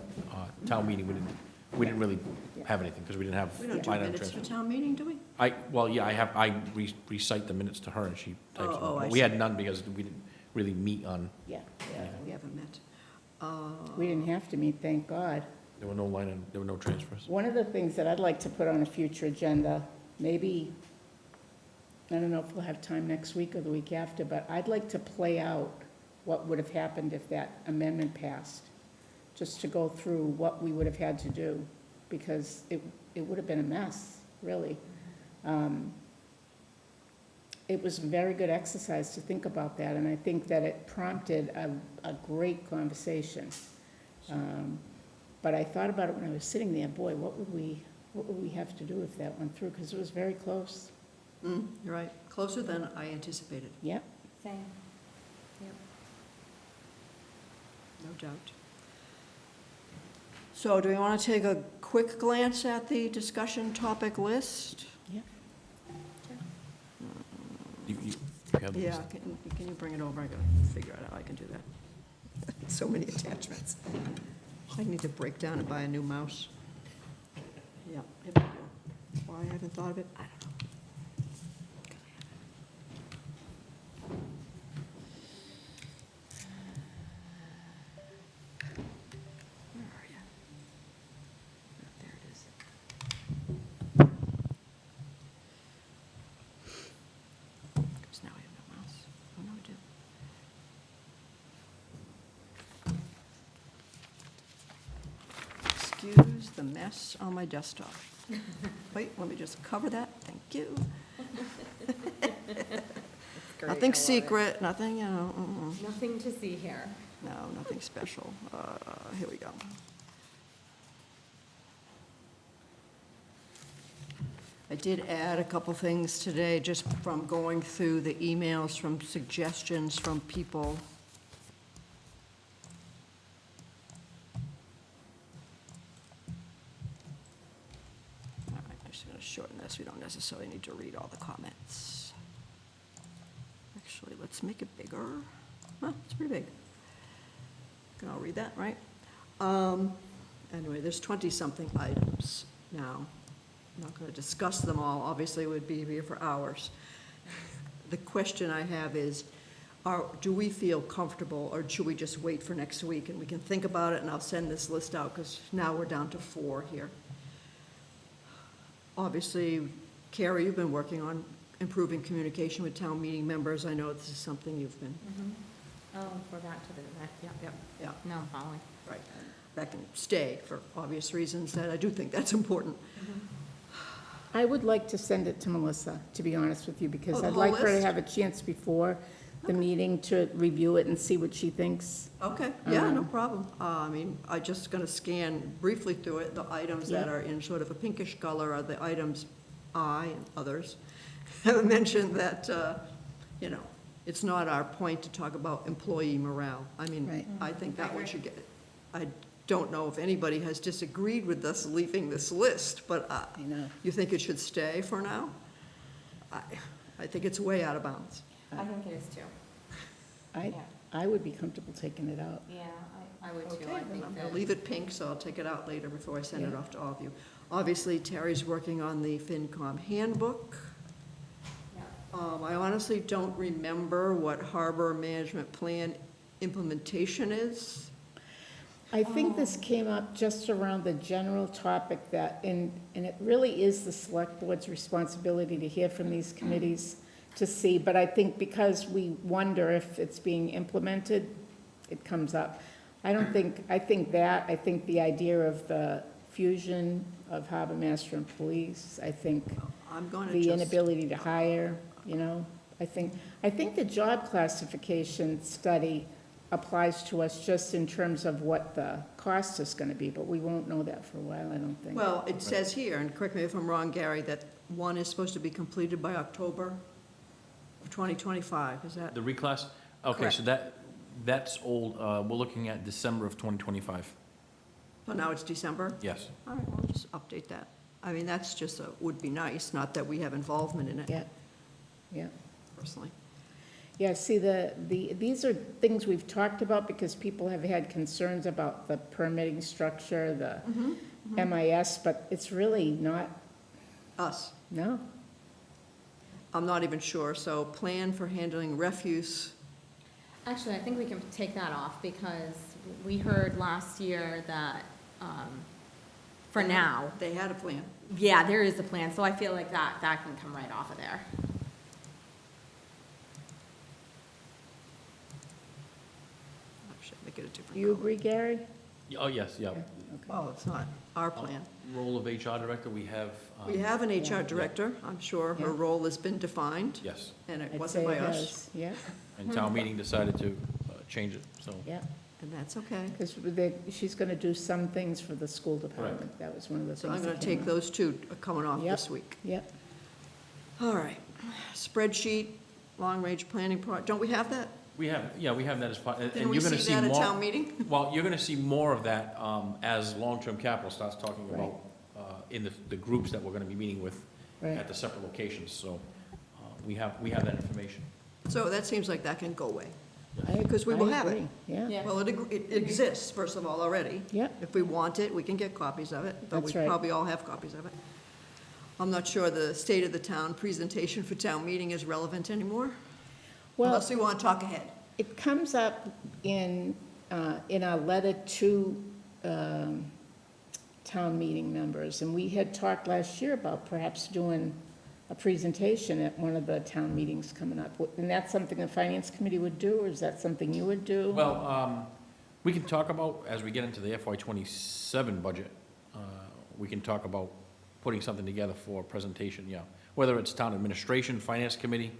town meeting. We didn't really have anything, because we didn't have We don't do line item minutes for transfers. town meeting, do we? Well, yeah, I recite the minutes to her, and she types them. Oh, I But we see. had none because we didn't really meet on, Yeah, Yeah, we haven't met. we didn't have to meet, thank God. there were no line item, there were no transfers. One of the things that I'd like to put on a future agenda, maybe, I don't know if we'll have time next week or the week after, but I'd like to play out what would have happened if that amendment passed, just to go through what we would have had to do, because it would have been a mess, really. It was a very good exercise to think about that, and I think that it prompted a great conversation. But I thought about it when I was sitting there, boy, what would we have to do if that went through? Because it was very close. You're right, closer than I anticipated, Yep. Same. Yep. no doubt. So do we want to take a quick glance at the discussion topic list? Yep. You have the Yeah, list? can you bring it over? I gotta figure out how I can do that. So many attachments. I need to break down and buy a new mouse. Yeah, here we go. Why I haven't thought of it, I don't know. Where are you? There it is. Because now I have no mouse. Oh, no, I do. Excuse the mess on my desktop. Wait, let me just cover that, thank you. Nothing secret, nothing, you know, Nothing to see here. no, nothing special. Here we go. I did add a couple things today, just from going through the emails, from suggestions from people. All right, I'm just going to shorten this. We don't necessarily need to read all the comments. Actually, let's make it bigger. Well, it's pretty big. Can all read that, right? Anyway, there's 20-something items now. I'm not going to discuss them all, obviously we'd be here for hours. The question I have is, do we feel comfortable, or should we just wait for next week? And we can think about it, and I'll send this list out, because now we're down to 4 here. Obviously, Carrie, you've been working on improving communication with town meeting members. I know this is something you've been, Oh, we're back to the, yep. yeah, No, I'm following. right. That can stay for obvious reasons, that I do think that's important. I would like to send it to Melissa, to be honest with you, because Oh, the I'd whole like her to list? have a chance before the meeting to review it and see what she thinks. Okay, yeah, no problem. I mean, I'm just going to scan briefly through it. The items that Yeah. are in sort of a pinkish color are the items I and others have mentioned that, you know, it's not our point to talk about employee morale. I mean, Right. I think that one should get, I don't know if anybody has disagreed with us leaving this list, but I know. you think it should stay for now? I think it's way out of bounds. I think it is too. I would be comfortable taking it out. Yeah, I would too. Okay, I then think I'm that. going to leave it pink, so I'll take it out later before I send it Yeah. off to all of you. Obviously, Terry's working on the FinCom handbook. Yeah. I honestly don't remember what harbor management plan implementation is. I think this came up just around the general topic that, and it really is the select board's responsibility to hear from these committees to see, but I think because we wonder if it's being implemented, it comes up. I think the idea of the fusion of harbor master and police, I think I'm going to the just, inability to hire, you know, I think the job classification study applies to us just in terms of what the cost is gonna be, but we won't know that for a while, I don't think. well, it says here, and correct me if I'm wrong, Gary, that one is supposed to be completed by October of 2025, is that? The reclass? Okay, so that's old, we're looking at December of 2025. Oh, now it's December? Yes. All right, we'll just update that. I mean, that's just would be nice, not that we have involvement in it Yeah, yeah. personally. Yeah, see, these are things we've talked about because people have had concerns about the permitting structure, the MIS, but it's really not, Us, no. I'm not even sure, so plan for handling refuse. Actually, I think we can take that off because we heard last year that, for now, They had a plan. yeah, there is a plan, so I feel like that can come right off of there. I should make it a different Do you color. agree, Gary? Oh, yes, yeah. Well, it's not our plan. Role of HR director, we have. We have an Yeah. HR director, I'm sure her Yeah. role has been defined, Yes, and it I'd wasn't say by it us, has, yeah, and town meeting decided to change it, so. yeah. and that's okay. Because she's gonna do some things for the school department. That was one of the So things I'm that gonna came take up. those two coming off Yep. this week. Yep, All right, spreadsheet, long-range planning don't we have that? We have that as part, and Didn't we you're gonna see see that at town more, meeting? well, you're gonna see more of that, as long-term capital starts talking Right. about, in the groups that we're gonna be meeting with right. at the separate locations, so, we have that information. So that seems like that can go away. I- Because we will I have it. agree, Yeah, Yeah. Well, it exists, first of all, already. yeah, If we want it, we can get copies of it, but we That's right. probably all have copies of it. I'm not sure the state of the town presentation for town meeting is relevant anymore, well, unless we want to talk ahead. it comes up in our letter to town meeting members, and we had talked last year about perhaps doing a presentation at one of the town meetings coming up. And that's something the finance committee would do, or is that something you would do? Well, we can talk about, as we get into the FY '27 budget, we can talk about putting something together for a presentation, yeah. Whether it's town administration, finance committee,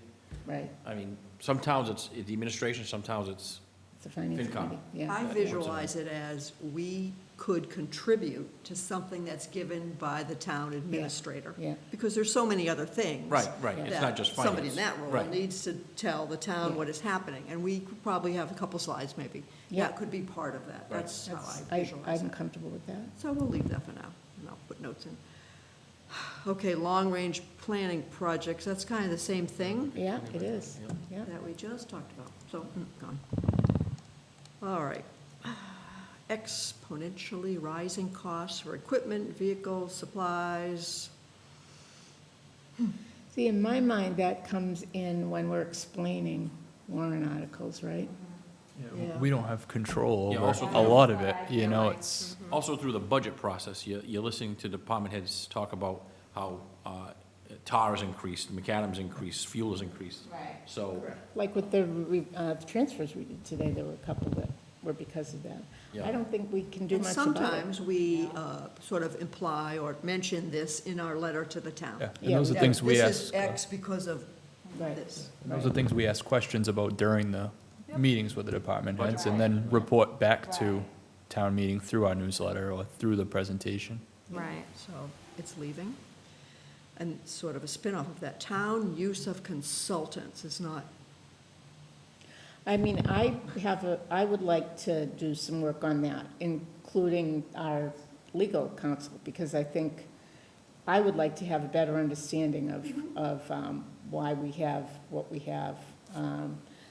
Right, I mean, some towns it's the administration, some towns it's, it's the finance FinCom. committee, yeah. I visualize it as we could contribute to something that's given by the town administrator. Yeah, Because there's so many other things. right, it's that not just Somebody in finance. that role Right. needs to tell the town Yeah. what is happening, and we could probably have a couple slides maybe. Yeah. That could be part of that. Right. That's how That's- I visualize I'm it. comfortable with that. So we'll leave that for now, and I'll put notes in. Okay, long-range planning projects, that's kind of the same thing Yeah, it is, yeah. that we just talked about, so, gone. All right. Exponentially rising costs for equipment, vehicles, supplies. See, in my mind, that comes in when we're explaining warrant articles, right? Yeah. We don't have control Yeah, over also a through- lot of it, I you feel know, like- it's, Also through the budget process, you're listening to department heads talk about how tar has increased, macadam's increased, fuel has increased. Right. So, Like with the transfers we did today, there were a couple that were because of that. Yeah. I don't think we can do And much about it. sometimes we sort of imply or mention this in our letter to the town. yeah. Yeah, And those are we- things we This is ask, X because of Right. this. those are things we ask questions about during the Yep. meetings with the department Budget. heads, and then report back to Right. town meeting through our newsletter or through the presentation. Right. So it's leaving. And sort of a spin-off of that, town use of consultants is not, I mean, I would like to do some work on that, including our legal counsel, because I think I would like to have a better understanding of why we have what we have.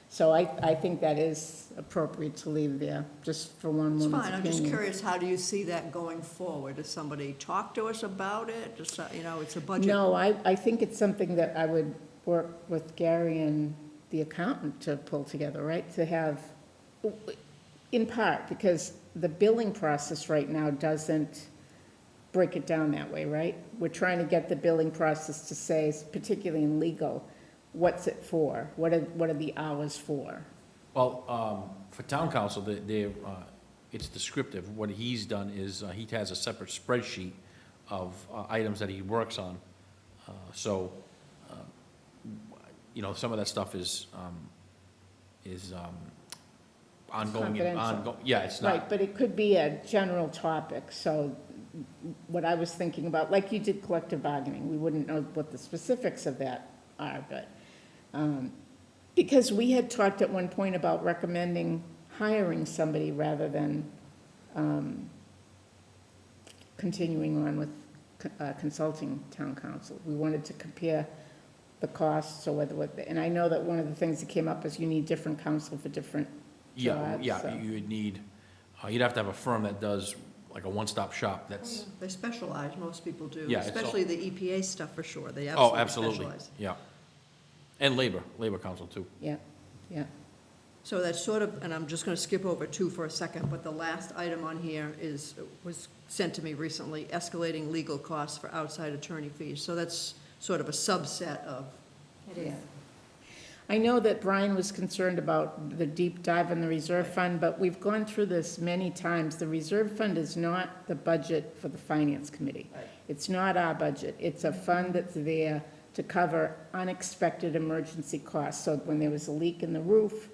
So I think that is appropriate to leave there, just for one it's woman's fine, opinion. I'm just curious, how do you see that going forward? Does somebody talk to us about it? Just, it's a budget. No, I think it's something that I would work with Gary and the accountant to pull together, right? To have, in part, because the billing process right now doesn't break it down that way, right? We're trying to get the billing process to say, particularly in legal, what's it for? What are the hours for? Well, for town council, it's descriptive. What he's done is, he has a separate spreadsheet of items that he works on. So, you know, some of that stuff is ongoing. Confidential. Yeah, it's not. Right, but it could be a general topic, so what I was thinking about, like you did collective bargaining, we wouldn't know what the specifics of that are, but, because we had talked at one point about recommending hiring somebody rather than continuing on with consulting town council. We wanted to compare the costs, or and I know that one of the things that came up is you need different counsel for different jobs. Yeah, so. you would need, you'd have to have a firm that does like a one-stop shop, that's, They specialize, most people do, Yeah, it's all- especially the EPA stuff for sure, they oh, absolutely absolutely, specialize. yeah. And labor council too. Yeah, yeah. So that's sort of, and I'm just gonna skip over two for a second, but the last item on here was sent to me recently, escalating legal costs for outside attorney fees. So that's sort of a subset of, It is. Yeah. I know that Brian was concerned about the deep dive in the reserve fund, but we've gone through this many times. The reserve fund is not the budget for the finance committee. Right. It's not our budget. It's a fund that's there to cover unexpected emergency costs. So when there was a leak in the roof,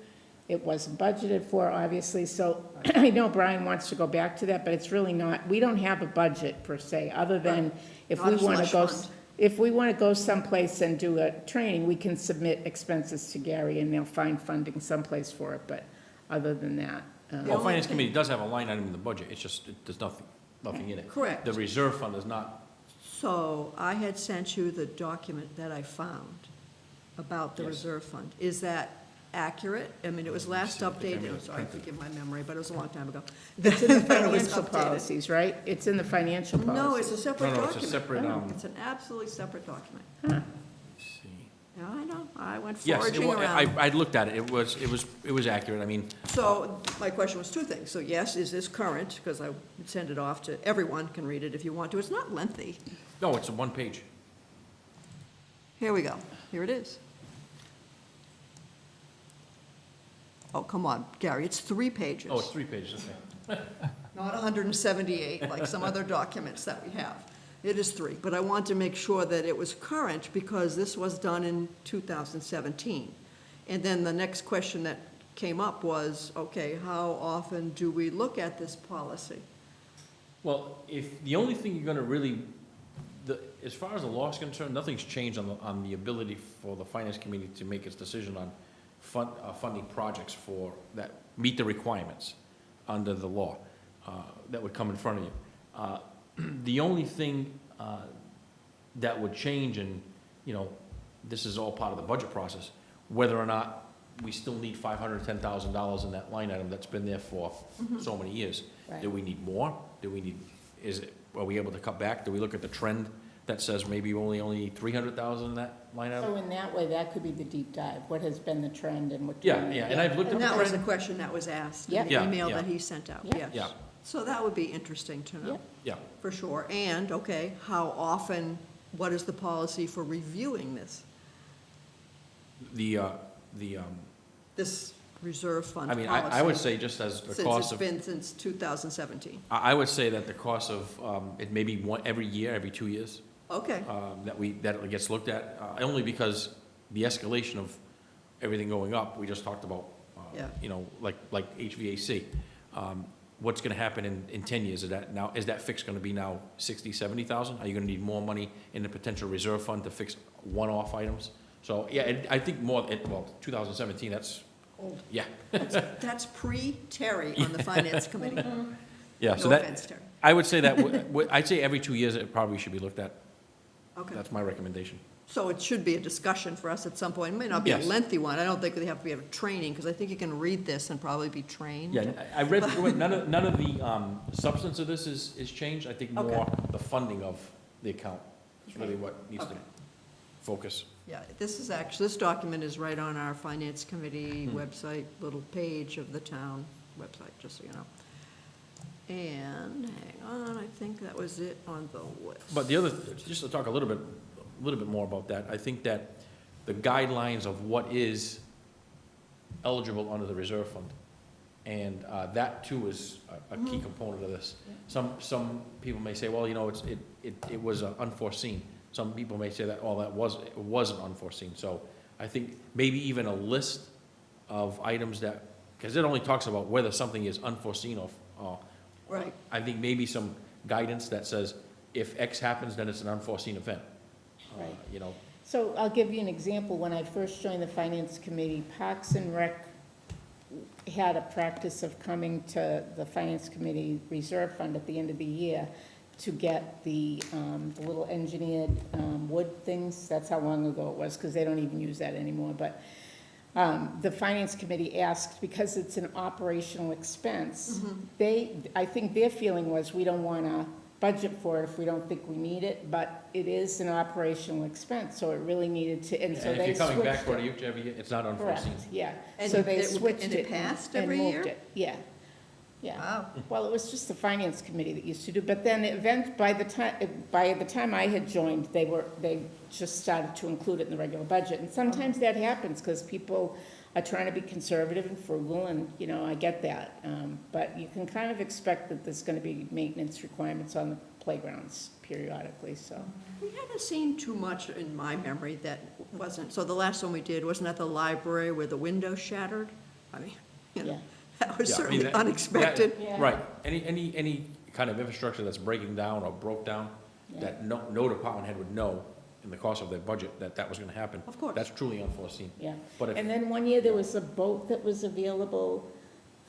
it wasn't budgeted for, obviously. So I know Brian wants to go back to that, but it's really not, we don't have a budget per se, other than if Not we a want to slush go. fund. If we want to go someplace and do a training, we can submit expenses to Gary and they'll find funding someplace for it, but other than that. Well, finance committee does have a line item in the budget, it's just, there's nothing in it. Correct. The reserve fund is not, so I had sent you the document that I found about the Yes. reserve fund. Is that accurate? I mean, it was last updated, I'm sorry, forgive my memory, but it was a long time ago. It's in the That it was financial updated. policies, right? It's in the financial policies. No, it's a separate no, document. it's a separate, It's an absolutely separate document. let's see. Yeah, I know, I went Yes, foraging around. I looked at it, it was accurate, I mean, So my question was two things. So yes, is this current? Because I would send it off to, everyone can read it if you want to. It's not lengthy. no, it's a one page. Here we go. Here it is. Oh, come on, Gary, it's 3 pages. Oh, it's 3 pages, okay. Not 178 like some other documents that we have. It is 3, but I want to make sure that it was current because this was done in 2017. And then the next question that came up was, okay, how often do we look at this policy? Well, if, the only thing you're gonna really, as far as the law is concerned, nothing's changed on the ability for the finance committee to make its decision on funding projects that meet the requirements under the law, that would come in front of you. The only thing, that would change, and, you know, this is all part of the budget process, whether or not we still need $510,000 in that line item that's been there for so many years. Right. Do we need more? Are we able to cut back? Do we look at the trend that says maybe only 300,000 in that line So item? in that way, that could be the deep dive. What has been the trend and what? Yeah, yeah, and I've looked at And the that was the trend. question that was asked Yeah. in the Yeah, email yeah. that he sent out, Yeah. yes. Yeah. So that would be interesting to know, Yeah, for sure. And, okay, how often, what is the policy for reviewing this, this reserve fund I policy? mean, I would say just as the cost of. Since it's been since 2017. I would say that the cost of, it may be every year, every 2 years, Okay, that it gets looked at, only because the escalation of everything going up, we just talked about, Yeah. you know, like HVAC. What's gonna happen in 10 years? Is that fix gonna be now 60, 70,000? Are you gonna need more money in the potential reserve fund to fix one-off items? So, yeah, I think more, 2017, that's, Old. yeah. That's pre-Terry on the finance committee. Yeah, No so that, offense, Terry. I would say that, I'd say every 2 years, it probably should be looked at. Okay. That's my recommendation. So it should be a discussion for us at some point. It may not be a Yes. lengthy one. I don't think they have to be a training, because I think you can read this and probably be trained. Yeah, I read through it, none of the substance of this is changed, I think Okay. more the funding of the account is really what needs to Okay. focus. Yeah, this document is right on our finance committee website, little page of the town website, just so you know. And, hang on, I think that was it on the list. But the other, just to talk a little bit more about that, I think that the guidelines of what is eligible under the reserve fund, and that too is a key component of this. Some people may say, well, you know, it was unforeseen. Some people may say that, oh, it wasn't unforeseen. So I think maybe even a list of items that, because it only talks about whether something is unforeseen or Right. I think maybe some guidance that says, if X happens, then it's an unforeseen event. Right. You know, So I'll give you an example. When I first joined the Finance Committee, Parks and Rec had a practice of coming to the Finance Committee Reserve Fund at the end of the year to get the little engineered wood things. That's how long ago it was, because they don't even use that anymore. But the Finance Committee asked, because it's an operational expense, I think their feeling was, we don't want to budget for it if we don't think we need it, but it is an operational expense, so it really needed to, and so and they if you're coming back switched for it. it every year, it's not Correct, unforeseen. yeah. And So they it- switched and it. it passed and every moved year? it. Yeah, yeah. Wow. Well, it was just the Finance Committee that used to do, but then by the time I had joined, they just started to include it in the regular budget. And sometimes that happens, because people are trying to be conservative and frugal, and, you know, I get that. But you can kind of expect that there's gonna be maintenance requirements on the playgrounds periodically, so. We haven't seen too much in my memory that wasn't, so the last one we did, wasn't at the library where the window shattered? I mean, you know, Yeah. that was Yeah, I mean, certainly that- unexpected. Yeah. Right, any kind of infrastructure that's breaking down or broke down, Yeah. that no department head would know in the cost of their budget that was gonna happen. Of course. That's truly unforeseen. Yeah, But if, and then one year there was a boat that was available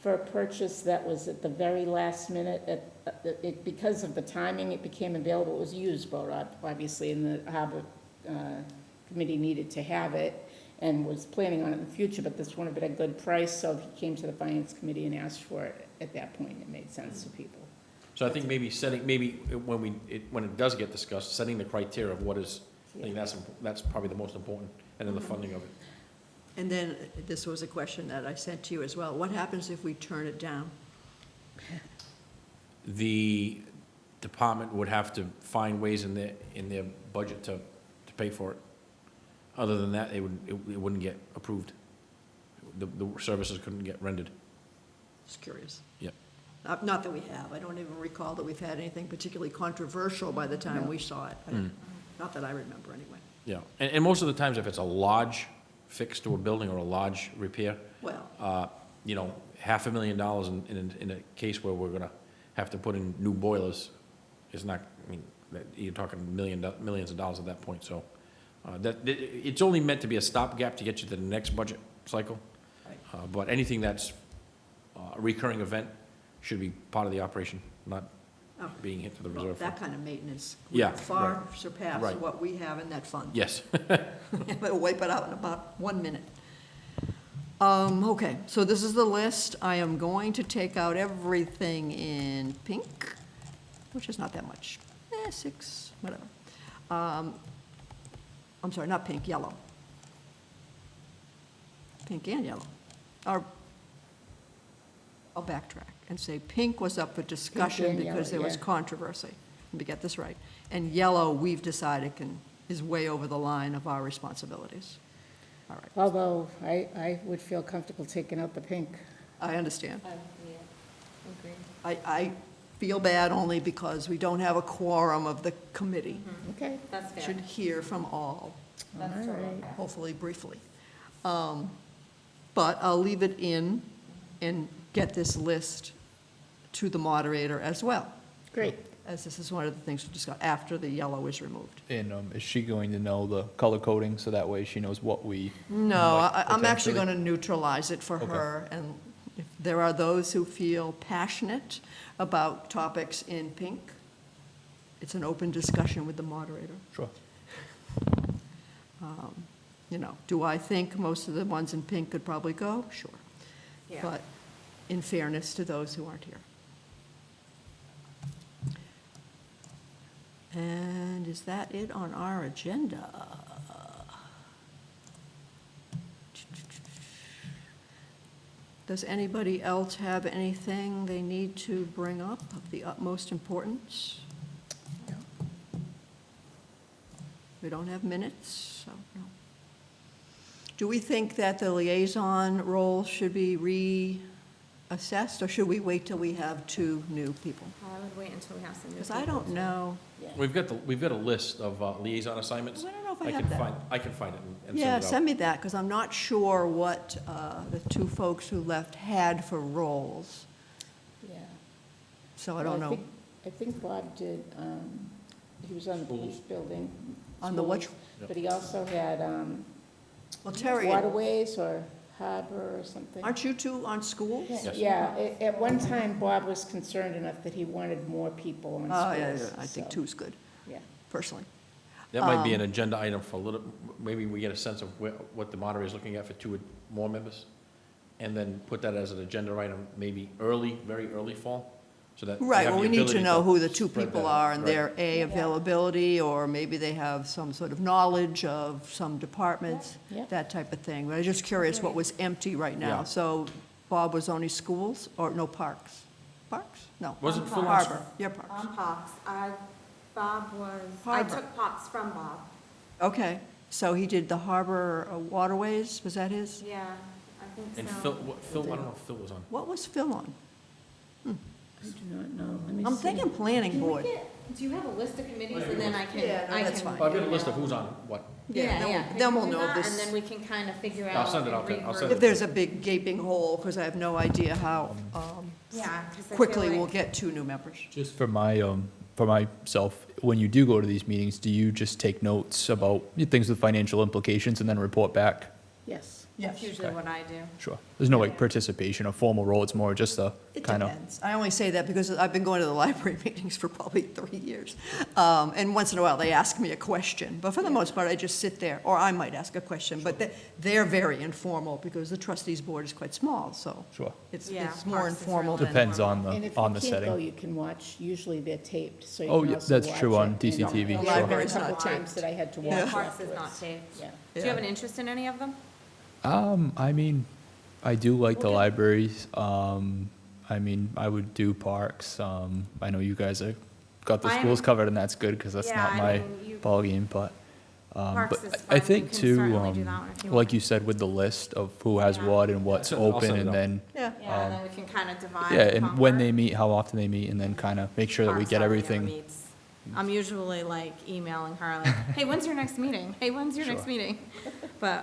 for a purchase that was at the very last minute. Because of the timing, it became available. It was a used boat, obviously, and the harbor committee needed to have it and was planning on it in the future, but this one had been a good price, so he came to the finance committee and asked for it at that point. It made sense to people. so I think maybe when it does get discussed, setting the criteria of what is, I think that's probably the most important, and then the funding of it. And then, this was a question that I sent to you as well. What happens if we turn it down? The department would have to find ways in their budget to pay for it. Other than that, it wouldn't get approved. The services couldn't get rendered. Just curious. Yep. Not that we have. I don't even recall that we've had anything particularly controversial by the time we saw it. Not that I remember, anyway. Yeah, and most of the times, if it's a large fix to a building or a large repair, Well, you know, $500,000 in a case where we're gonna have to put in new boilers is not, I mean, you're talking millions of dollars at that point, so. It's only meant to be a stopgap to get you to the next budget cycle. Right. But anything that's a recurring event should be part of the operation, not Oh. being hit to the well, reserve that fund. kind of maintenance Yeah, would far right. surpass Right. what we have in that fund. Yes. It'll wipe it out in about 1 minute. Okay, so this is the list. I am going to take out everything in pink, which is not that much, 6, whatever. I'm sorry, not pink, yellow. Pink and yellow. Or, I'll backtrack and say pink was up for discussion and because yellow, there was yeah. controversy. Let me get this right. And yellow, we've decided is way over the line of our responsibilities. All right, Although I would feel comfortable taking out the pink. I understand. Yeah, agree. I feel bad only because we don't have a quorum of the committee. Okay. That's fair. Should hear from all, That's All totally right. fair. hopefully briefly. But I'll leave it in and get this list to the moderator as well, Great. as this is one of the things to discuss after the yellow is removed. And is she going to know the color coding, so that way she knows what we? No, might I'm actually potentially- going to neutralize it for Okay. her, and if there are those who feel passionate about topics in pink, it's an open discussion with the moderator. Sure. You know, do I think most of the ones in pink could probably go? Sure. Yeah. But in fairness to those who aren't here. And is that it on our agenda? Does anybody else have anything they need to bring up of the utmost importance? We don't have minutes, so, no. Do we think that the liaison role should be reassessed, or should we wait till we have 2 new people? I would wait until we have some new Because I people, don't too. know. We've got a list of liaison assignments. I don't know if I can have that. I can find it and Yeah, send it out. send me that, because I'm not sure what the 2 folks who left had for roles, Yeah. so I don't know. I think Bob did, he was on the police building. On the what? schools, But he also had Well, Terry, waterways or harbor or something. aren't you 2 on schools? Yes. Yeah, at one time Bob was concerned enough that he wanted more people on schools. Oh, yeah, I think so, 2 is good, Yeah. personally. That might be an agenda item for a little, maybe we get a sense of what the moderator is looking at for 2 more members, and then put that as an agenda item, maybe very early fall, so that. Right, have well, the we need to ability know who the 2 spread people that out. are and Right. their, A, availability, or maybe they have some sort of knowledge of some departments, Yeah. that type of thing. But I'm just curious what was empty right now. Yeah. So Bob was only schools, or no, parks? Parks? No. Wasn't Phil on Harbor, your parks. Parks, Bob was, I Harbor. took Parks from Bob. Okay, so he did the harbor waterways, was that his? Yeah, I think so. And Phil, I don't know if Phil was on. What was Phil on? I do not know. Let me I'm see. thinking planning Can we board. do you have a list of committees, and then I can, Yeah, no, that's fine. Well, I've got a list of who's on what. Yeah, then we'll- Can then you we'll do know that? this. And then we can kind of figure out. I'll send it and out to- I'll regroup. send If there's a big gaping hole, because I have no idea how Yeah, 'cause I feel quickly we'll like- get 2 new members. Just for myself, when you do go to these meetings, do you just take notes about things with financial implications and then report back? Yes. That's usually Okay. what I do. Sure. There's no like participation or formal role, it's more just a It kind of. depends. I only say that because I've been going to the library meetings for probably 3 years. And once in a while, they ask me a question, but for the most part, I just sit there, or I might ask a question, but they're very informal because the trustees board is quite small, so Sure. it's Yeah, more Parks is informal really than. Depends on And if the, you on the can't go, setting. you can watch, usually they're taped, so you Oh, can yeah, also that's watch true it. on And DCTV, there's sure. been a Library's couple not times that I had to watch Yeah. Parks is not afterwards. taped. Yeah. Do you have an interest in any of them? I mean, I do like the libraries. I mean, I would do parks. I know you guys have got the I'm- schools covered, and that's good, because that's Yeah, not I my mean, you- ballgame, but. Parks But is I fun. think We can too, certainly do that one if you like want. you said, with the list of who has Yeah. what and what's I'll open, send it and out. then, Yeah, Yeah, and then we can kind of divide. yeah, and when conquer. they meet, how often they meet, and then kind of make sure that we Parks get hardly ever everything. meets. I'm usually like emailing her like, hey, when's your next meeting? Hey, when's your next Sure. meeting? But,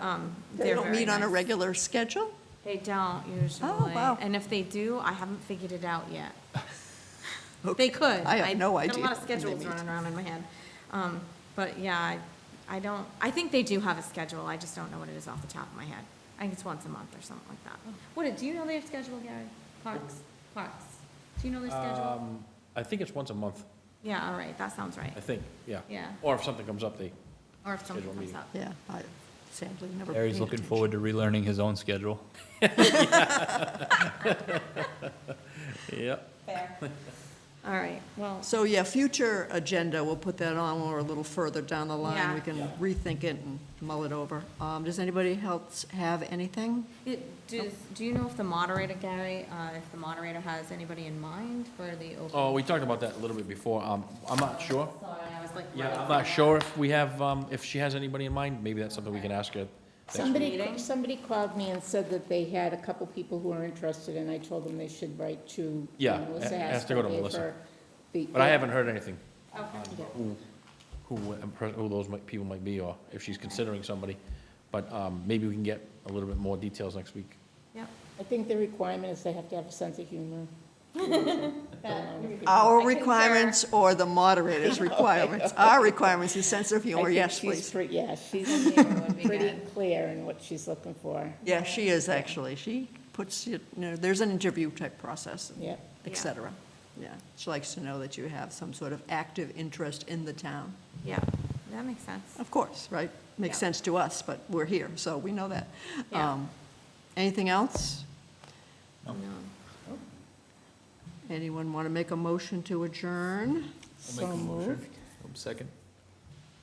they they're don't very meet on a nice. regular schedule? They don't usually. Oh, wow. And if they do, I haven't figured it out yet. They could. I have no got idea a lot of when they schedules meet. running around in my head. But yeah, I don't, I think they do have a schedule. I just don't know what it is off the top of my head. I think it's once a month or something like that. What, do you know their schedule, Gary? Parks. Do you know their schedule? I think it's once a month, Yeah, all right, that sounds right. I think, yeah. Yeah. Or if something comes up, they, Or if something Schedule comes meeting. up. Yeah, I sadly never. Harry's paid looking attention. forward to relearning his own schedule. Yep. Fair. All right, well, So, yeah, future agenda, we'll put that on when we're a little further down the line. Yeah. We can rethink it and mull it over. Does anybody else have anything? do you know if the moderator, Gary, if the moderator has anybody in mind for the open? Oh, we talked about that a little bit before. I'm not sure. Sorry, I was like. Yeah, I'm not sure if we have, if she has anybody in mind. Maybe that's something we can ask her. meeting? Somebody called me and said that they had a couple people who were interested, and I told them they should write to Yeah, Melissa it has to go to Haskell, gave Melissa. her the- But I haven't heard anything, Okay. who those people might be, or if she's considering somebody. But maybe we can get a little bit more details next week. Yep. I think the requirement is they have to have a sense of humor. Our I concur. requirements or the moderator's requirements? Our requirements is sense of I humor, think yes, she's please. Yeah, she's would be pretty good. clear in what she's looking for. Yeah, she is, actually. She puts, there's an interview type process, Yep. et Yeah. cetera. Yeah, she likes to know that you have some sort of active interest in the town. Yeah, that makes sense. Of course, right? Makes Yeah. sense to us, but we're here, so we know that. Yeah. Anything else? No. Anyone want to make a motion to adjourn? So moved. Second.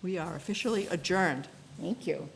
We are officially adjourned. Thank you.